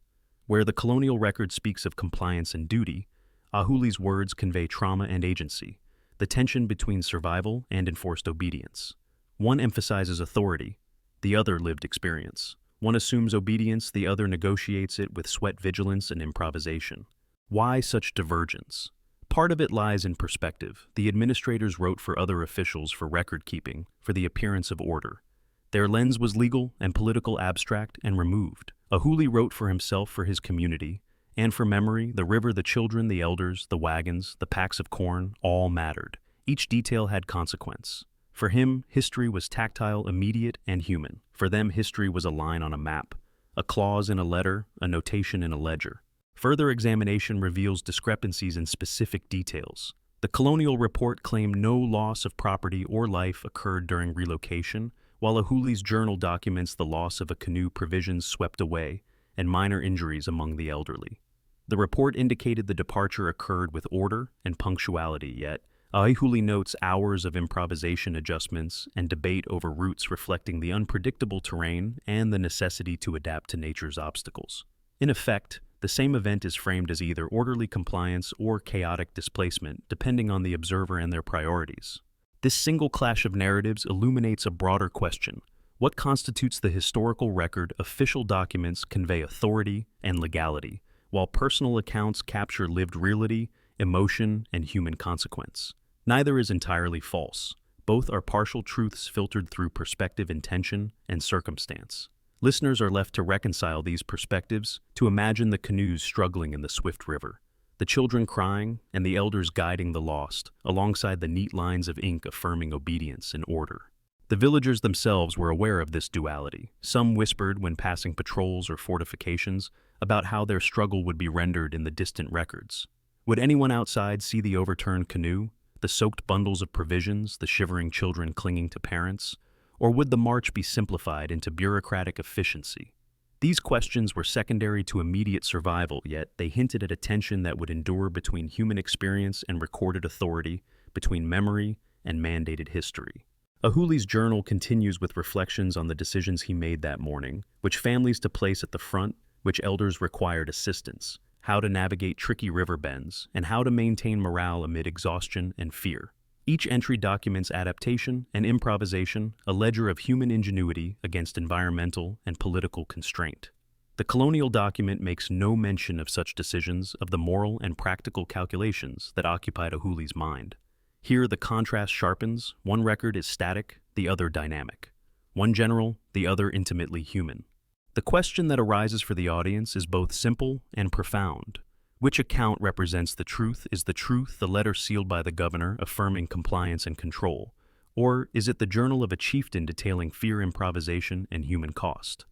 Where the colonial record speaks of compliance and duty, Ahuli's words convey trauma and agency. the tension between survival and enforced obedience. One emphasizes authority, the other lived experience. One assumes obedience, the other negotiates it with sweat vigilance and improvisation. Why such divergence? Part of it lies in perspective. The administrators wrote for other officials for record-keeping, for the appearance of order. Their lens was legal and political, abstract and removed. Ahuli wrote for himself, for his community, and for memory. The river, the children, the elders, the wagons, the packs of corn, all mattered. Each detail had consequence. For him, history was tactile, immediate, and human. For them, history was a line on a map, a clause in a letter, a notation in a ledger. Further examination reveals discrepancies in specific details. The colonial report claimed no loss of property or life occurred during relocation, while Ahuli's journal documents the loss of a canoe, provisions swept away, and minor injuries among the elderly. The report indicated the departure occurred with order and punctuality, yet Ahuli notes hours of improvisation, adjustments, and debate over routes, reflecting the unpredictable terrain and the necessity to adapt to nature's obstacles. In effect, the same event is framed as either orderly compliance or chaotic displacement, depending on the observer and their priorities. This single clash of narratives illuminates a broader question. What constitutes the historical record? Official documents convey authority and legality, while personal accounts capture lived reality, emotion, and human consequence. Neither is entirely false. Both are partial truths filtered through perspective, intention, and circumstance. Listeners are left to reconcile these perspectives, to imagine the canoes struggling in the swift river, the children crying, and the elders guiding the lost, alongside the neat lines of ink affirming obedience and order. The villagers themselves were aware of this duality. Some whispered when passing patrols or fortifications about how their struggle would be rendered in the distant records. Would anyone outside see the overturned canoe, the soaked bundles of provisions, the shivering children clinging to parents? Or would the march be simplified into bureaucratic efficiency? These questions were secondary to immediate survival, yet they hinted at a tension that would endure between human experience and recorded authority, between memory and mandated history. Ahuli's journal continues with reflections on the decisions he made that morning, which families to place at the front, which elders required assistance, how to navigate tricky river bends, and how to maintain morale amid exhaustion and fear. Each entry documents adaptation and improvisation, a ledger of human ingenuity against environmental and political constraint. The colonial document makes no mention of such decisions, of the moral and practical calculations that occupied Ahuli's mind. Here the contrast sharpens. One record is static, the other dynamic. One general, the other intimately human. The question that arises for the audience is both simple and profound. Which account represents the truth? Is the truth the letter sealed by the governor affirming compliance and control? Or is it the journal of a chieftain detailing fear, improvisation, and human cost?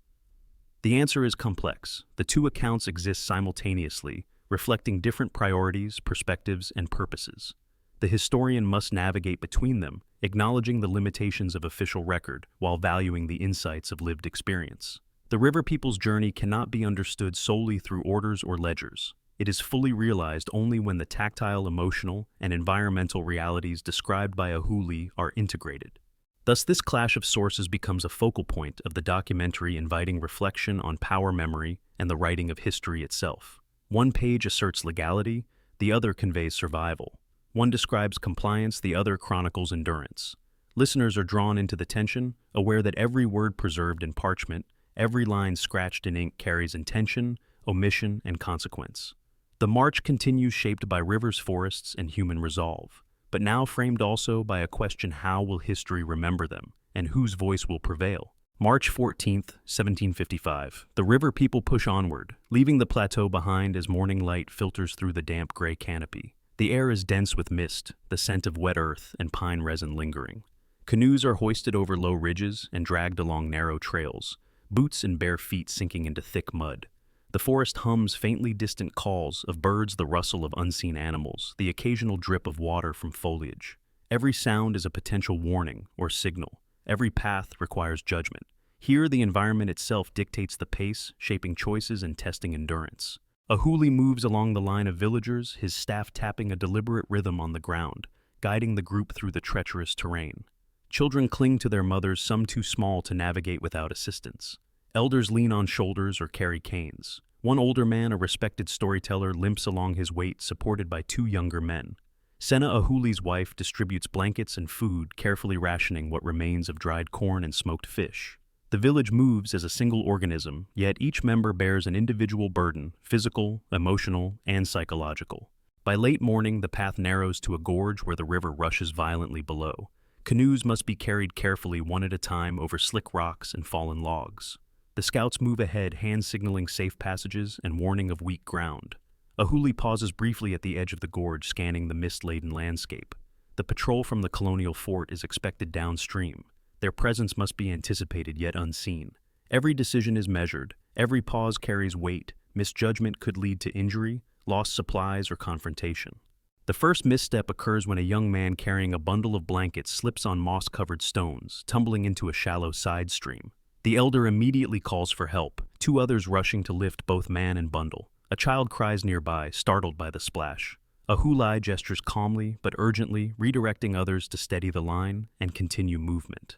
The answer is complex. The two accounts exist simultaneously, reflecting different priorities, perspectives, and purposes. The historian must navigate between them, acknowledging the limitations of official record while valuing the insights of lived experience. The river people's journey cannot be understood solely through orders or ledgers. It is fully realized only when the tactile, emotional, and environmental realities described by Ahuli are integrated. Thus, this clash of sources becomes a focal point of the documentary, inviting reflection on power, memory, and the writing of history itself. One page asserts legality, the other conveys survival. One describes compliance, the other chronicles endurance. Listeners are drawn into the tension, aware that every word preserved in parchment, every line scratched in ink carries intention, omission, and consequence. The march continues, shaped by rivers, forests, and human resolve, but now framed also by a question: how will history remember them, and whose voice will prevail? March 14th, 1755. The river people push onward, leaving the plateau behind as morning light filters through the damp gray canopy. The air is dense with mist, the scent of wet earth and pine resin lingering. Canoes are hoisted over low ridges and dragged along narrow trails, boots and bare feet sinking into thick mud. The forest hums faintly distant calls of birds, the rustle of unseen animals, the occasional drip of water from foliage. Every sound is a potential warning or signal. Every path requires judgment. Here, the environment itself dictates the pace, shaping choices and testing endurance. Ahuli moves along the line of villagers, his staff tapping a deliberate rhythm on the ground, guiding the group through the treacherous terrain. Children cling to their mothers, some too small to navigate without assistance. Elders lean on shoulders or carry canes. One older man, a respected storyteller, limps along his weight, supported by two younger men. Senna Ahuli's wife distributes blankets and food, carefully rationing what remains of dried corn and smoked fish. The village moves as a single organism, yet each member bears an individual burden, physical, emotional, and psychological. By late morning, the path narrows to a gorge where the river rushes violently below. Canoes must be carried carefully one at a time over slick rocks and fallen logs. The scouts move ahead, hand signaling safe passages and warning of weak ground. Ahuli pauses briefly at the edge of the gorge, scanning the mist-laden landscape. The patrol from the colonial fort is expected downstream. Their presence must be anticipated yet unseen. Every decision is measured. Every pause carries weight. Misjudgment could lead to injury, lost supplies, or confrontation. The first misstep occurs when a young man carrying a bundle of blankets slips on moss-covered stones, tumbling into a shallow side stream. The elder immediately calls for help, two others rushing to lift both man and bundle. A child cries nearby, startled by the splash. Ahuli gestures calmly but urgently, redirecting others to steady the line and continue movement.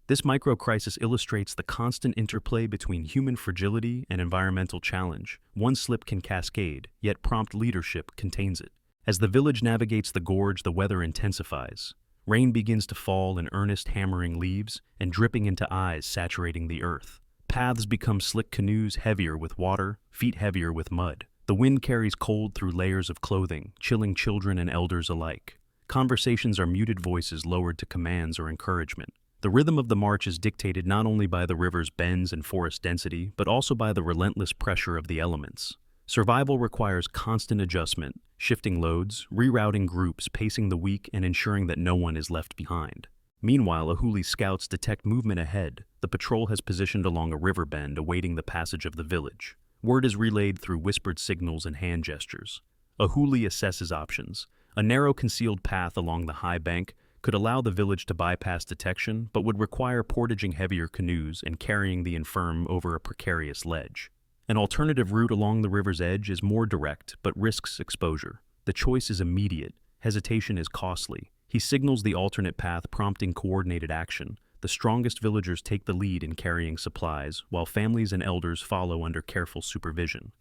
This micro-crisis illustrates the constant interplay between human fragility and environmental challenge. One slip can cascade, yet prompt leadership contains it. As the village navigates the gorge, the weather intensifies. Rain begins to fall in earnest, hammering leaves and dripping into eyes, saturating the earth. Paths become slick canoes, heavier with water, feet heavier with mud. The wind carries cold through layers of clothing, chilling children and elders alike. Conversations are muted, voices lowered to commands or encouragement. The rhythm of the march is dictated not only by the river's bends and forest density, but also by the relentless pressure of the elements. Survival requires constant adjustment, shifting loads, rerouting groups, pacing the weak, and ensuring that no one is left behind. Meanwhile, Ahuli's scouts detect movement ahead. The patrol has positioned along a river bend, awaiting the passage of the village. Word is relayed through whispered signals and hand gestures. Ahuli assesses options. A narrow, concealed path along the high bank could allow the village to bypass detection, but would require portaging heavier canoes and carrying the infirm over a precarious ledge. An alternative route along the river's edge is more direct, but risks exposure. The choice is immediate. Hesitation is costly. He signals the alternate path, prompting coordinated action. The strongest villagers take the lead in carrying supplies, while families and elders follow under careful supervision.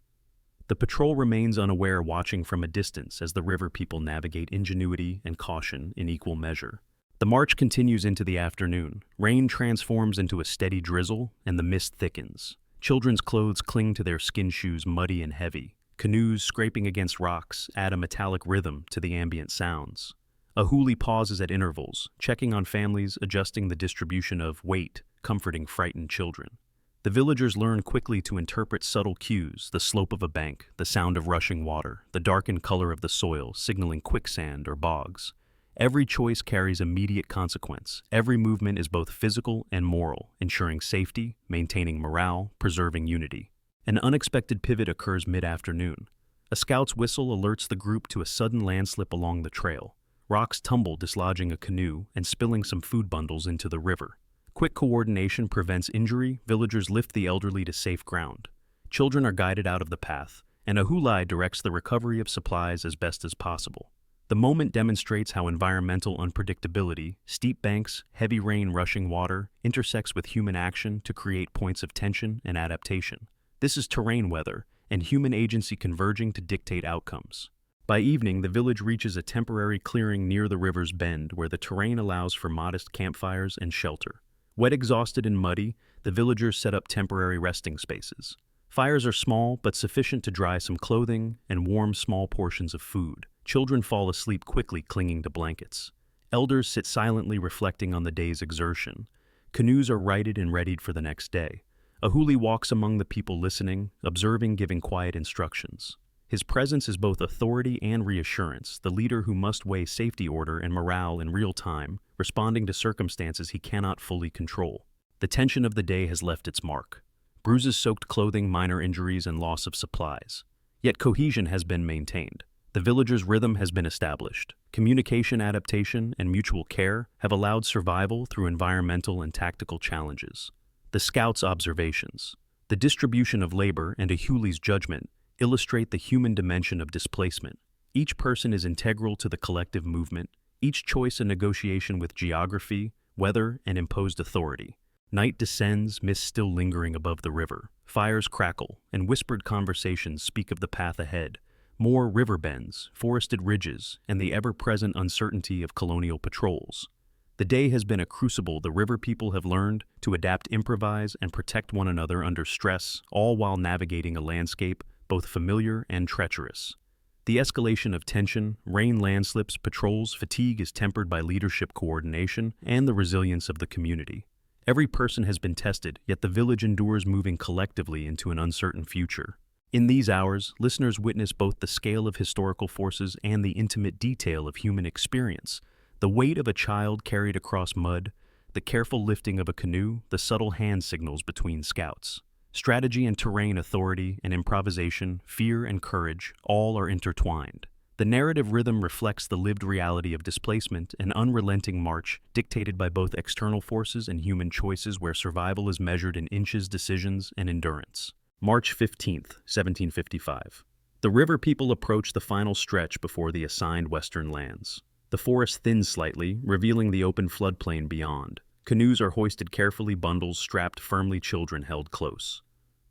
The patrol remains unaware, watching from a distance as the river people navigate ingenuity and caution in equal measure. The march continues into the afternoon. Rain transforms into a steady drizzle, and the mist thickens. Children's clothes cling to their skin shoes, muddy and heavy. Canoes scraping against rocks add a metallic rhythm to the ambient sounds. Ahuli pauses at intervals, checking on families, adjusting the distribution of weight, comforting frightened children. The villagers learn quickly to interpret subtle cues: the slope of a bank, the sound of rushing water, the darkened color of the soil, signaling quicksand or bogs. Every choice carries immediate consequence. Every movement is both physical and moral, ensuring safety, maintaining morale, preserving unity. An unexpected pivot occurs mid-afternoon. A scout's whistle alerts the group to a sudden landslip along the trail. Rocks tumble, dislodging a canoe and spilling some food bundles into the river. Quick coordination prevents injury. Villagers lift the elderly to safe ground. Children are guided out of the path, and Ahuli directs the recovery of supplies as best as possible. The moment demonstrates how environmental unpredictability, steep banks, heavy rain, rushing water, intersects with human action to create points of tension and adaptation. This is terrain weather, and human agency converging to dictate outcomes. By evening, the village reaches a temporary clearing near the river's bend, where the terrain allows for modest campfires and shelter. Wet, exhausted, and muddy, the villagers set up temporary resting spaces. Fires are small, but sufficient to dry some clothing and warm small portions of food. Children fall asleep quickly, clinging to blankets. Elders sit silently, reflecting on the day's exertion. Canoes are righted and readied for the next day. Ahuli walks among the people, listening, observing, giving quiet instructions. His presence is both authority and reassurance, the leader who must weigh safety, order, and morale in real time, responding to circumstances he cannot fully control. The tension of the day has left its mark. Bruises, soaked clothing, minor injuries, and loss of supplies. Yet cohesion has been maintained. The villagers' rhythm has been established. Communication, adaptation, and mutual care have allowed survival through environmental and tactical challenges. The scouts' observations, the distribution of labor, and Ahuli's judgment illustrate the human dimension of displacement. Each person is integral to the collective movement, each choice a negotiation with geography, weather, and imposed authority. Night descends, mist still lingering above the river. Fires crackle, and whispered conversations speak of the path ahead. more river bends, forested ridges, and the ever-present uncertainty of colonial patrols. The day has been a crucible. The river people have learned to adapt, improvise, and protect one another under stress, all while navigating a landscape both familiar and treacherous. The escalation of tension, rain landslips, patrols, fatigue is tempered by leadership coordination and the resilience of the community. Every person has been tested, yet the village endures, moving collectively into an uncertain future. In these hours, listeners witness both the scale of historical forces and the intimate detail of human experience. The weight of a child carried across mud, the careful lifting of a canoe, the subtle hand signals between scouts. Strategy and terrain, authority and improvisation, fear and courage, all are intertwined. The narrative rhythm reflects the lived reality of displacement, an unrelenting march dictated by both external forces and human choices, where survival is measured in inches, decisions, and endurance. March 15th, 1755. The river people approach the final stretch before the assigned western lands. The forest thins slightly, revealing the open floodplain beyond. Canoes are hoisted carefully, bundles strapped firmly, children held close.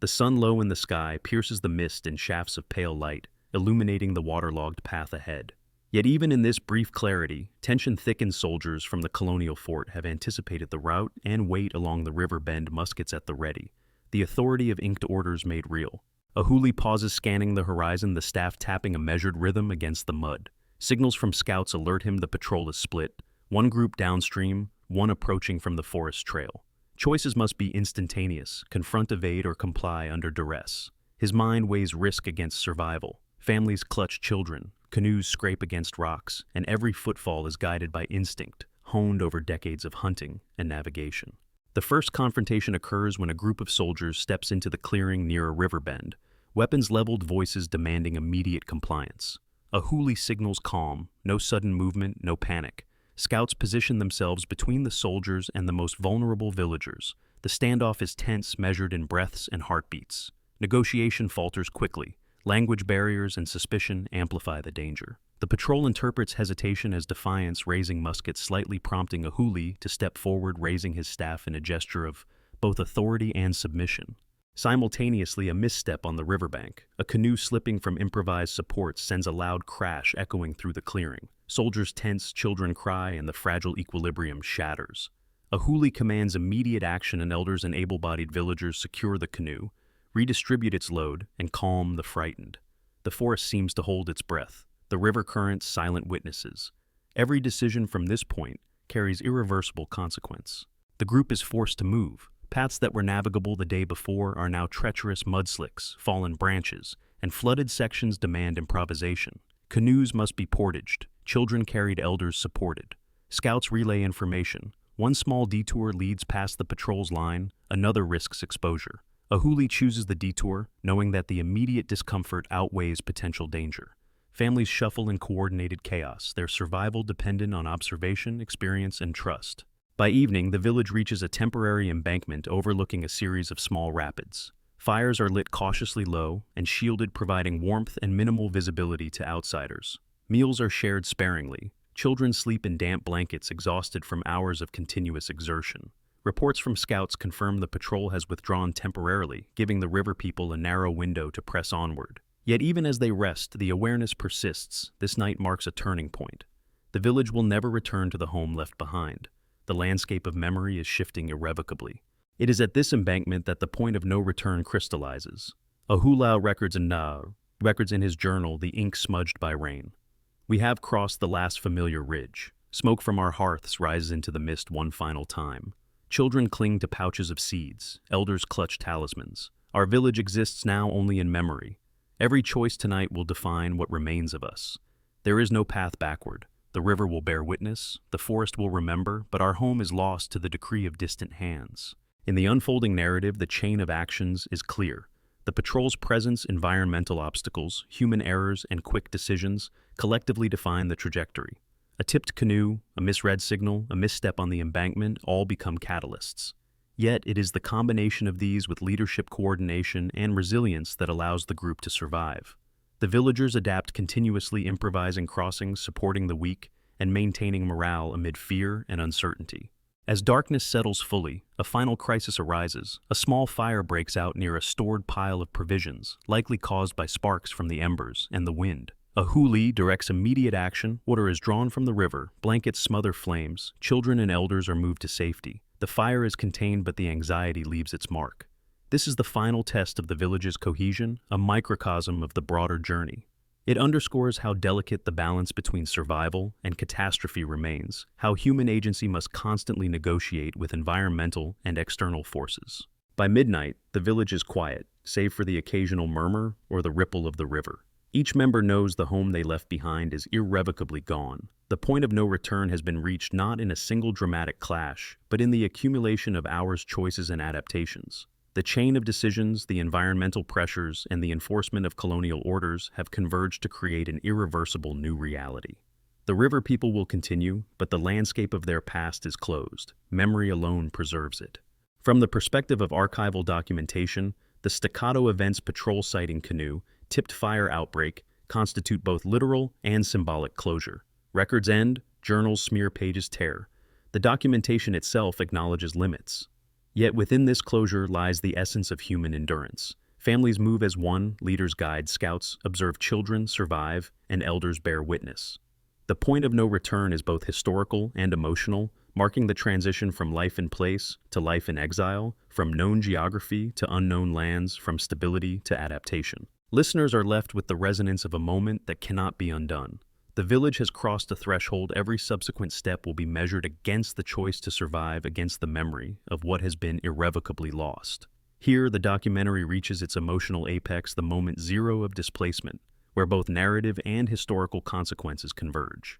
The sun, low in the sky, pierces the mist in shafts of pale light, illuminating the waterlogged path ahead. Yet even in this brief clarity, tension thickens. Soldiers from the colonial fort have anticipated the route and wait along the river bend, muskets at the ready, the authority of inked orders made real. A hoolie pauses, scanning the horizon, the staff tapping a measured rhythm against the mud. Signals from scouts alert him the patrol is split, one group downstream, one approaching from the forest trail. Choices must be instantaneous: confront, evade, or comply under duress. His mind weighs risk against survival. Families clutch children, canoes scrape against rocks, and every footfall is guided by instinct, honed over decades of hunting and navigation. The first confrontation occurs when a group of soldiers steps into the clearing near a river bend, weapons leveled, voices demanding immediate compliance. A hoolie signals calm, no sudden movement, no panic. Scouts position themselves between the soldiers and the most vulnerable villagers. The standoff is tense, measured in breaths and heartbeats. Negotiation falters quickly. Language barriers and suspicion amplify the danger. The patrol interprets hesitation as defiance, raising muskets slightly, prompting a hoolie to step forward, raising his staff in a gesture of both authority and submission. Simultaneously, a misstep on the riverbank. A canoe slipping from improvised supports sends a loud crash echoing through the clearing. Soldiers tense, children cry, and the fragile equilibrium shatters. A hoolie commands immediate action, and elders and able-bodied villagers secure the canoe, redistribute its load, and calm the frightened. The forest seems to hold its breath. The river currents, silent witnesses. Every decision from this point carries irreversible consequence. The group is forced to move. Paths that were navigable the day before are now treacherous mudslicks, fallen branches, and flooded sections demand improvisation. Canoes must be portaged, children carried, elders supported. Scouts relay information. One small detour leads past the patrol's line, another risks exposure. A hoolie chooses the detour, knowing that the immediate discomfort outweighs potential danger. Families shuffle in coordinated chaos, their survival dependent on observation, experience, and trust. By evening, the village reaches a temporary embankment overlooking a series of small rapids. Fires are lit cautiously low and shielded, providing warmth and minimal visibility to outsiders. Meals are shared sparingly. Children sleep in damp blankets, exhausted from hours of continuous exertion. Reports from scouts confirm the patrol has withdrawn temporarily, giving the river people a narrow window to press onward. Yet even as they rest, the awareness persists. This night marks a turning point. The village will never return to the home left behind. The landscape of memory is shifting irrevocably. It is at this embankment that the point of no return crystallizes. A hula records in his journal, the ink smudged by rain. We have crossed the last familiar ridge. Smoke from our hearths rises into the mist one final time. Children cling to pouches of seeds. Elders clutch talismans. Our village exists now only in memory. Every choice tonight will define what remains of us. There is no path backward. The river will bear witness, the forest will remember, but our home is lost to the decree of distant hands. In the unfolding narrative, the chain of actions is clear. The patrol's presence, environmental obstacles, human errors, and quick decisions collectively define the trajectory. A tipped canoe, a misread signal, a misstep on the embankment all become catalysts. Yet it is the combination of these with leadership coordination and resilience that allows the group to survive. The villagers adapt, continuously improvising crossings, supporting the weak, and maintaining morale amid fear and uncertainty. As darkness settles fully, a final crisis arises. A small fire breaks out near a stored pile of provisions, likely caused by sparks from the embers and the wind. A huli directs immediate action, water is drawn from the river, blankets smother flames, children and elders are moved to safety. The fire is contained, but the anxiety leaves its mark. This is the final test of the village's cohesion, a microcosm of the broader journey. It underscores how delicate the balance between survival and catastrophe remains, how human agency must constantly negotiate with environmental and external forces. By midnight, the village is quiet, save for the occasional murmur or the ripple of the river. Each member knows the home they left behind is irrevocably gone. The point of no return has been reached not in a single dramatic clash, but in the accumulation of hours, choices, and adaptations. The chain of decisions, the environmental pressures, and the enforcement of colonial orders have converged to create an irreversible new reality. The river people will continue, but the landscape of their past is closed. Memory alone preserves it. From the perspective of archival documentation, the staccato events patrol sighting canoe, tipped fire outbreak, constitute both literal and symbolic closure. Records end, journals smear pages tear. The documentation itself acknowledges limits. Yet within this closure lies the essence of human endurance. Families move as one, leaders guide, scouts observe, children survive, and elders bear witness. The point of no return is both historical and emotional, marking the transition from life in place to life in exile, from known geography to unknown lands, from stability to adaptation. Listeners are left with the resonance of a moment that cannot be undone. The village has crossed a threshold. Every subsequent step will be measured against the choice to survive, against the memory of what has been irrevocably lost. Here, the documentary reaches its emotional apex, the moment zero of displacement, where both narrative and historical consequences converge.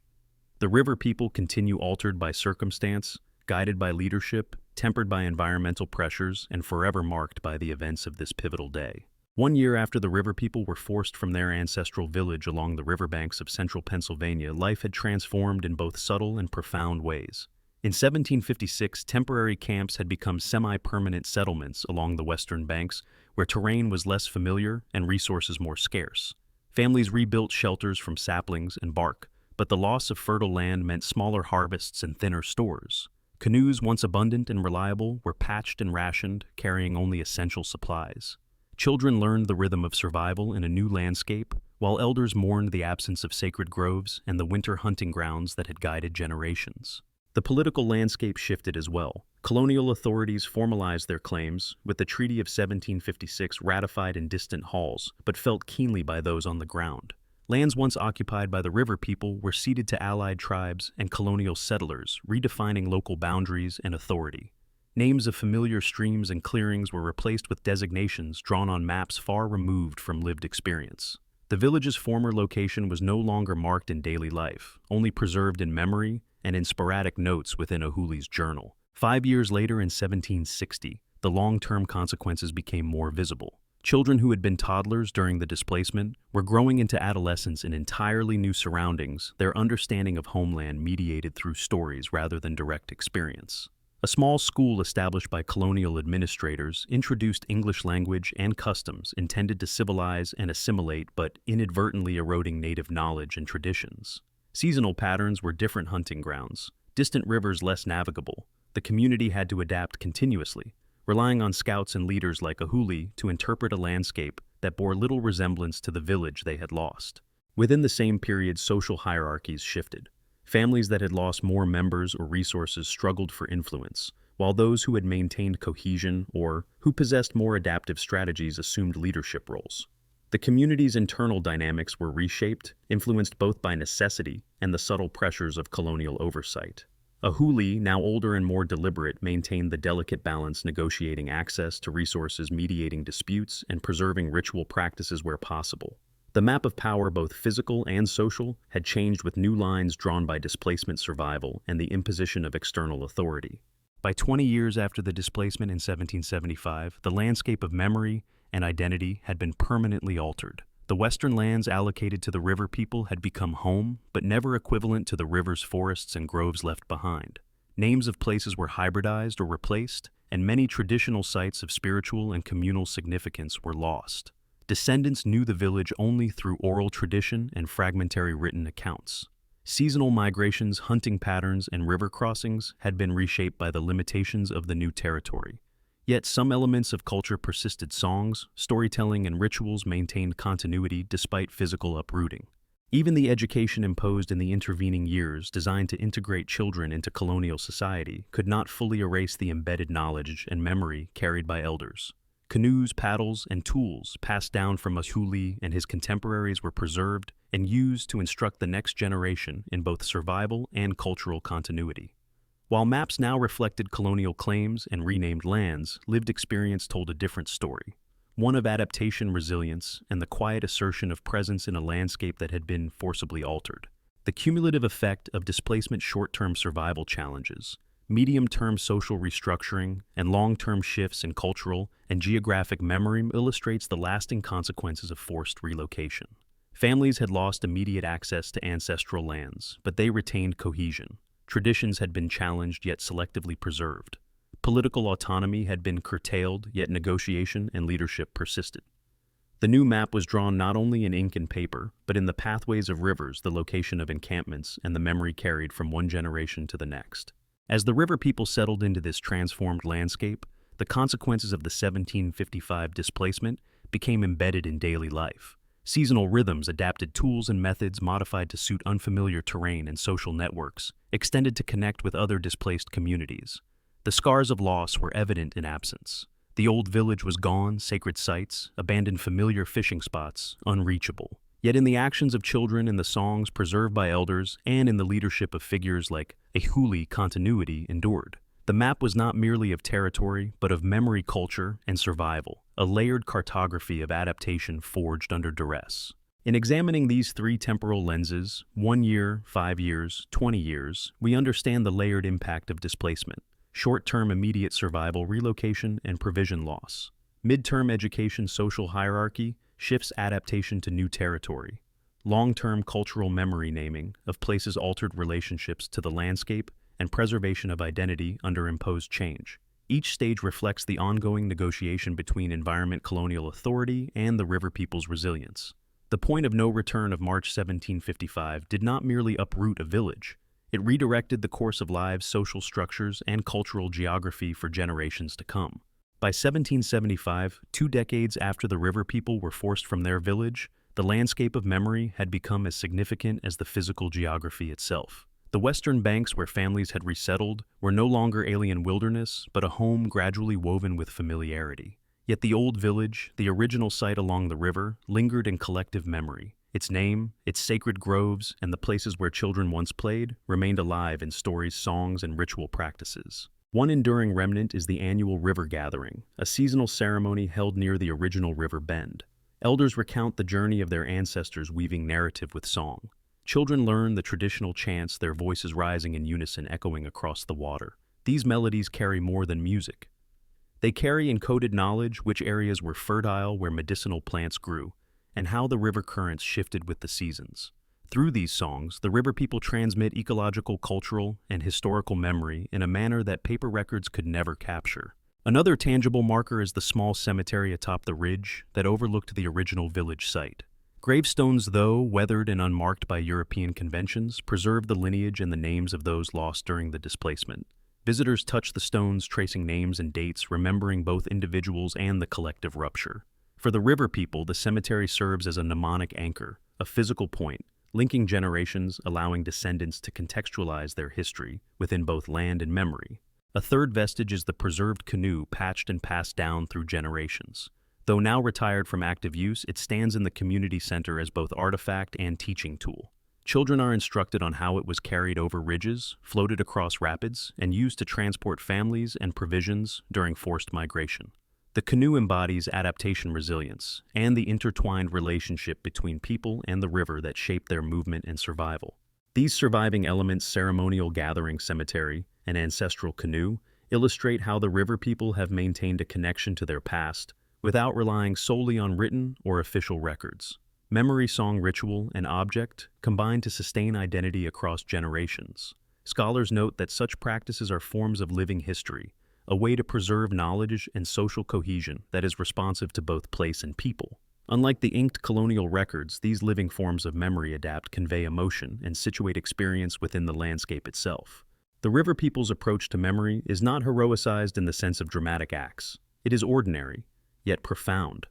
The river people continue, altered by circumstance, guided by leadership, tempered by environmental pressures, and forever marked by the events of this pivotal day. 1 year after the river people were forced from their ancestral village along the riverbanks of central Pennsylvania, life had transformed in both subtle and profound ways. In 1756, temporary camps had become semi-permanent settlements along the western banks, where terrain was less familiar and resources more scarce. Families rebuilt shelters from saplings and bark, but the loss of fertile land meant smaller harvests and thinner stores. Canoes, once abundant and reliable, were patched and rationed, carrying only essential supplies. Children learned the rhythm of survival in a new landscape, while elders mourned the absence of sacred groves and the winter hunting grounds that had guided generations. The political landscape shifted as well. Colonial authorities formalized their claims, with the Treaty of 1756 ratified in distant halls, but felt keenly by those on the ground. Lands once occupied by the river people were ceded to allied tribes and colonial settlers, redefining local boundaries and authority. Names of familiar streams and clearings were replaced with designations drawn on maps far removed from lived experience. The village's former location was no longer marked in daily life, only preserved in memory and in sporadic notes within a huli's journal. 5 years later, in 1760, the long-term consequences became more visible. Children who had been toddlers during the displacement were growing into adolescence in entirely new surroundings, their understanding of homeland mediated through stories rather than direct experience. A small school established by colonial administrators introduced English language and customs intended to civilize and assimilate, but inadvertently eroding native knowledge and traditions. Seasonal patterns were different hunting grounds, distant rivers less navigable. The community had to adapt continuously, relying on scouts and leaders like a huli to interpret a landscape that bore little resemblance to the village they had lost. Within the same period, social hierarchies shifted. Families that had lost more members or resources struggled for influence, while those who had maintained cohesion or who possessed more adaptive strategies assumed leadership roles. The community's internal dynamics were reshaped, influenced both by necessity and the subtle pressures of colonial oversight. A huli, now older and more deliberate, maintained the delicate balance, negotiating access to resources, mediating disputes, and preserving ritual practices where possible. The map of power, both physical and social, had changed with new lines drawn by displacement survival and the imposition of external authority. By 20 years after the displacement in 1775, the landscape of memory and identity had been permanently altered. The western lands allocated to the river people had become home, but never equivalent to the river's forests and groves left behind. Names of places were hybridized or replaced, and many traditional sites of spiritual and communal significance were lost. Descendants knew the village only through oral tradition and fragmentary written accounts. Seasonal migrations, hunting patterns, and river crossings had been reshaped by the limitations of the new territory. Yet some elements of culture persisted. Songs, storytelling, and rituals maintained continuity despite physical uprooting. Even the education imposed in the intervening years, designed to integrate children into colonial society, could not fully erase the embedded knowledge and memory carried by elders. Canoes, paddles, and tools passed down from Mahuli and his contemporaries were preserved and used to instruct the next generation in both survival and cultural continuity. While maps now reflected colonial claims and renamed lands, lived experience told a different story, one of adaptation, resilience, and the quiet assertion of presence in a landscape that had been forcibly altered. The cumulative effect of displacement, short-term survival challenges, medium-term social restructuring, and long-term shifts in cultural and geographic memory illustrates the lasting consequences of forced relocation. Families had lost immediate access to ancestral lands, but they retained cohesion. Traditions had been challenged yet selectively preserved. Political autonomy had been curtailed, yet negotiation and leadership persisted. The new map was drawn not only in ink and paper, but in the pathways of rivers, the location of encampments, and the memory carried from one generation to the next. As the river people settled into this transformed landscape, the consequences of the 1755 displacement became embedded in daily life. Seasonal rhythms, adapted tools and methods modified to suit unfamiliar terrain, and social networks extended to connect with other displaced communities. The scars of loss were evident in absence. The old village was gone, sacred sites, abandoned familiar fishing spots, unreachable. Yet in the actions of children, in the songs preserved by elders, and in the leadership of figures like Ahuli, continuity endured. The map was not merely of territory, but of memory, culture, and survival, a layered cartography of adaptation forged under duress. In examining these three temporal lenses, 1 year, 5 years, 20 years, we understand the layered impact of displacement. Short-term immediate survival, relocation, and provision loss. Mid-term education, social hierarchy, shifts, adaptation to new territory. Long-term cultural memory, naming of places, altered relationships to the landscape, and preservation of identity under imposed change. Each stage reflects the ongoing negotiation between environment, colonial authority, and the river people's resilience. The point of no return of March 1755 did not merely uproot a village. It redirected the course of lives, social structures, and cultural geography for generations to come. By 1775, 2 decades after the river people were forced from their village, the landscape of memory had become as significant as the physical geography itself. The western banks where families had resettled were no longer alien wilderness, but a home gradually woven with familiarity. Yet the old village, the original site along the river, lingered in collective memory. Its name, its sacred groves, and the places where children once played remained alive in stories, songs, and ritual practices. One enduring remnant is the annual river gathering, a seasonal ceremony held near the original river bend. Elders recount the journey of their ancestors, weaving narrative with song. Children learn the traditional chants, their voices rising in unison, echoing across the water. These melodies carry more than music. They carry encoded knowledge, which areas were fertile, where medicinal plants grew, and how the river currents shifted with the seasons. Through these songs, the river people transmit ecological, cultural, and historical memory in a manner that paper records could never capture. Another tangible marker is the small cemetery atop the ridge that overlooked the original village site. Gravestones, though weathered and unmarked by European conventions, preserve the lineage and the names of those lost during the displacement. Visitors touch the stones, tracing names and dates, remembering both individuals and the collective rupture. For the river people, the cemetery serves as a mnemonic anchor, a physical point, linking generations, allowing descendants to contextualize their history within both land and memory. A third vestige is the preserved canoe, patched and passed down through generations. Though now retired from active use, it stands in the community center as both artifact and teaching tool. Children are instructed on how it was carried over ridges, floated across rapids, and used to transport families and provisions during forced migration. The canoe embodies adaptation, resilience, and the intertwined relationship between people and the river that shaped their movement and survival. These surviving elements, ceremonial gathering, cemetery, and ancestral canoe, illustrate how the river people have maintained a connection to their past without relying solely on written or official records. Memory, song, ritual, and object combine to sustain identity across generations. Scholars note that such practices are forms of living history, a way to preserve knowledge and social cohesion that is responsive to both place and people. Unlike the inked colonial records, these living forms of memory adapt, convey emotion, and situate experience within the landscape itself. The river people's approach to memory is not heroicized in the sense of dramatic acts. It is ordinary, yet profound.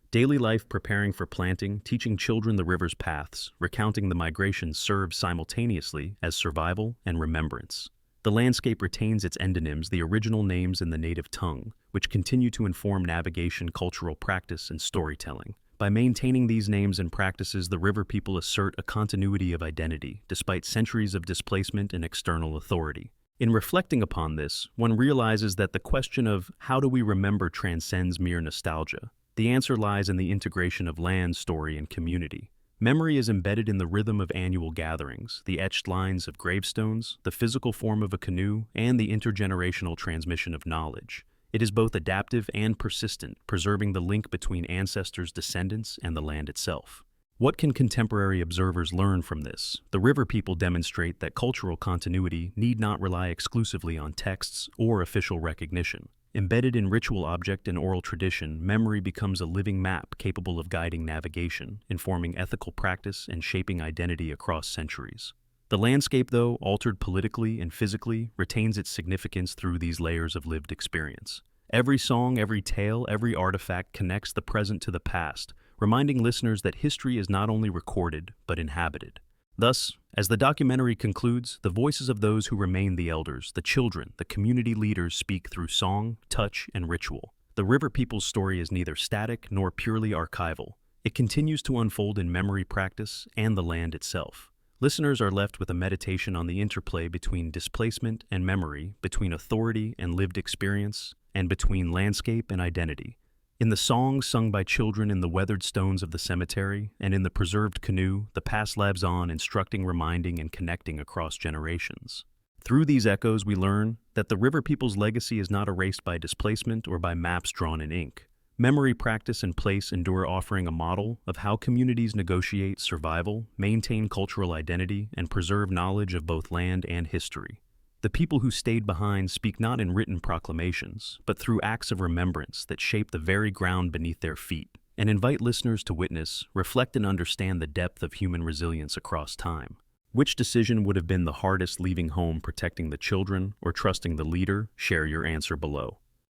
Daily life preparing for planting, teaching children the river's paths, recounting the migrations serve simultaneously as survival and remembrance. The landscape retains its endonyms, the original names in the native tongue, which continue to inform navigation, cultural practice, and storytelling. By maintaining these names and practices, the river people assert a continuity of identity, despite centuries of displacement and external authority. In reflecting upon this, one realizes that the question of how do we remember transcends mere nostalgia. The answer lies in the integration of land, story, and community. Memory is embedded in the rhythm of annual gatherings, the etched lines of gravestones, the physical form of a canoe, and the intergenerational transmission of knowledge. It is both adaptive and persistent, preserving the link between ancestors' descendants and the land itself. What can contemporary observers learn from this? The river people demonstrate that cultural continuity need not rely exclusively on texts or official recognition. Embedded in ritual object and oral tradition, memory becomes a living map capable of guiding navigation, informing ethical practice, and shaping identity across centuries. The landscape, though, altered politically and physically, retains its significance through these layers of lived experience. Every song, every tale, every artifact connects the present to the past, reminding listeners that history is not only recorded, but inhabited. Thus, as the documentary concludes, the voices of those who remain the elders, the children, the community leaders speak through song, touch, and ritual. The river people's story is neither static nor purely archival. It continues to unfold in memory practice and the land itself. Listeners are left with a meditation on the interplay between displacement and memory, between authority and lived experience, and between landscape and identity. In the songs sung by children in the weathered stones of the cemetery, and in the preserved canoe, the past lives on, instructing, reminding, and connecting across generations. Through these echoes, we learn that the river people's legacy is not erased by displacement or by maps drawn in ink. Memory, practice, and place endure, offering a model of how communities negotiate survival, maintain cultural identity, and preserve knowledge of both land and history. The people who stayed behind speak not in written proclamations, but through acts of remembrance that shape the very ground beneath their feet, and invite listeners to witness, reflect, and understand the depth of human resilience across time. Which decision would have been the hardest, leaving home, protecting the children, or trusting the leader? Share your answer below.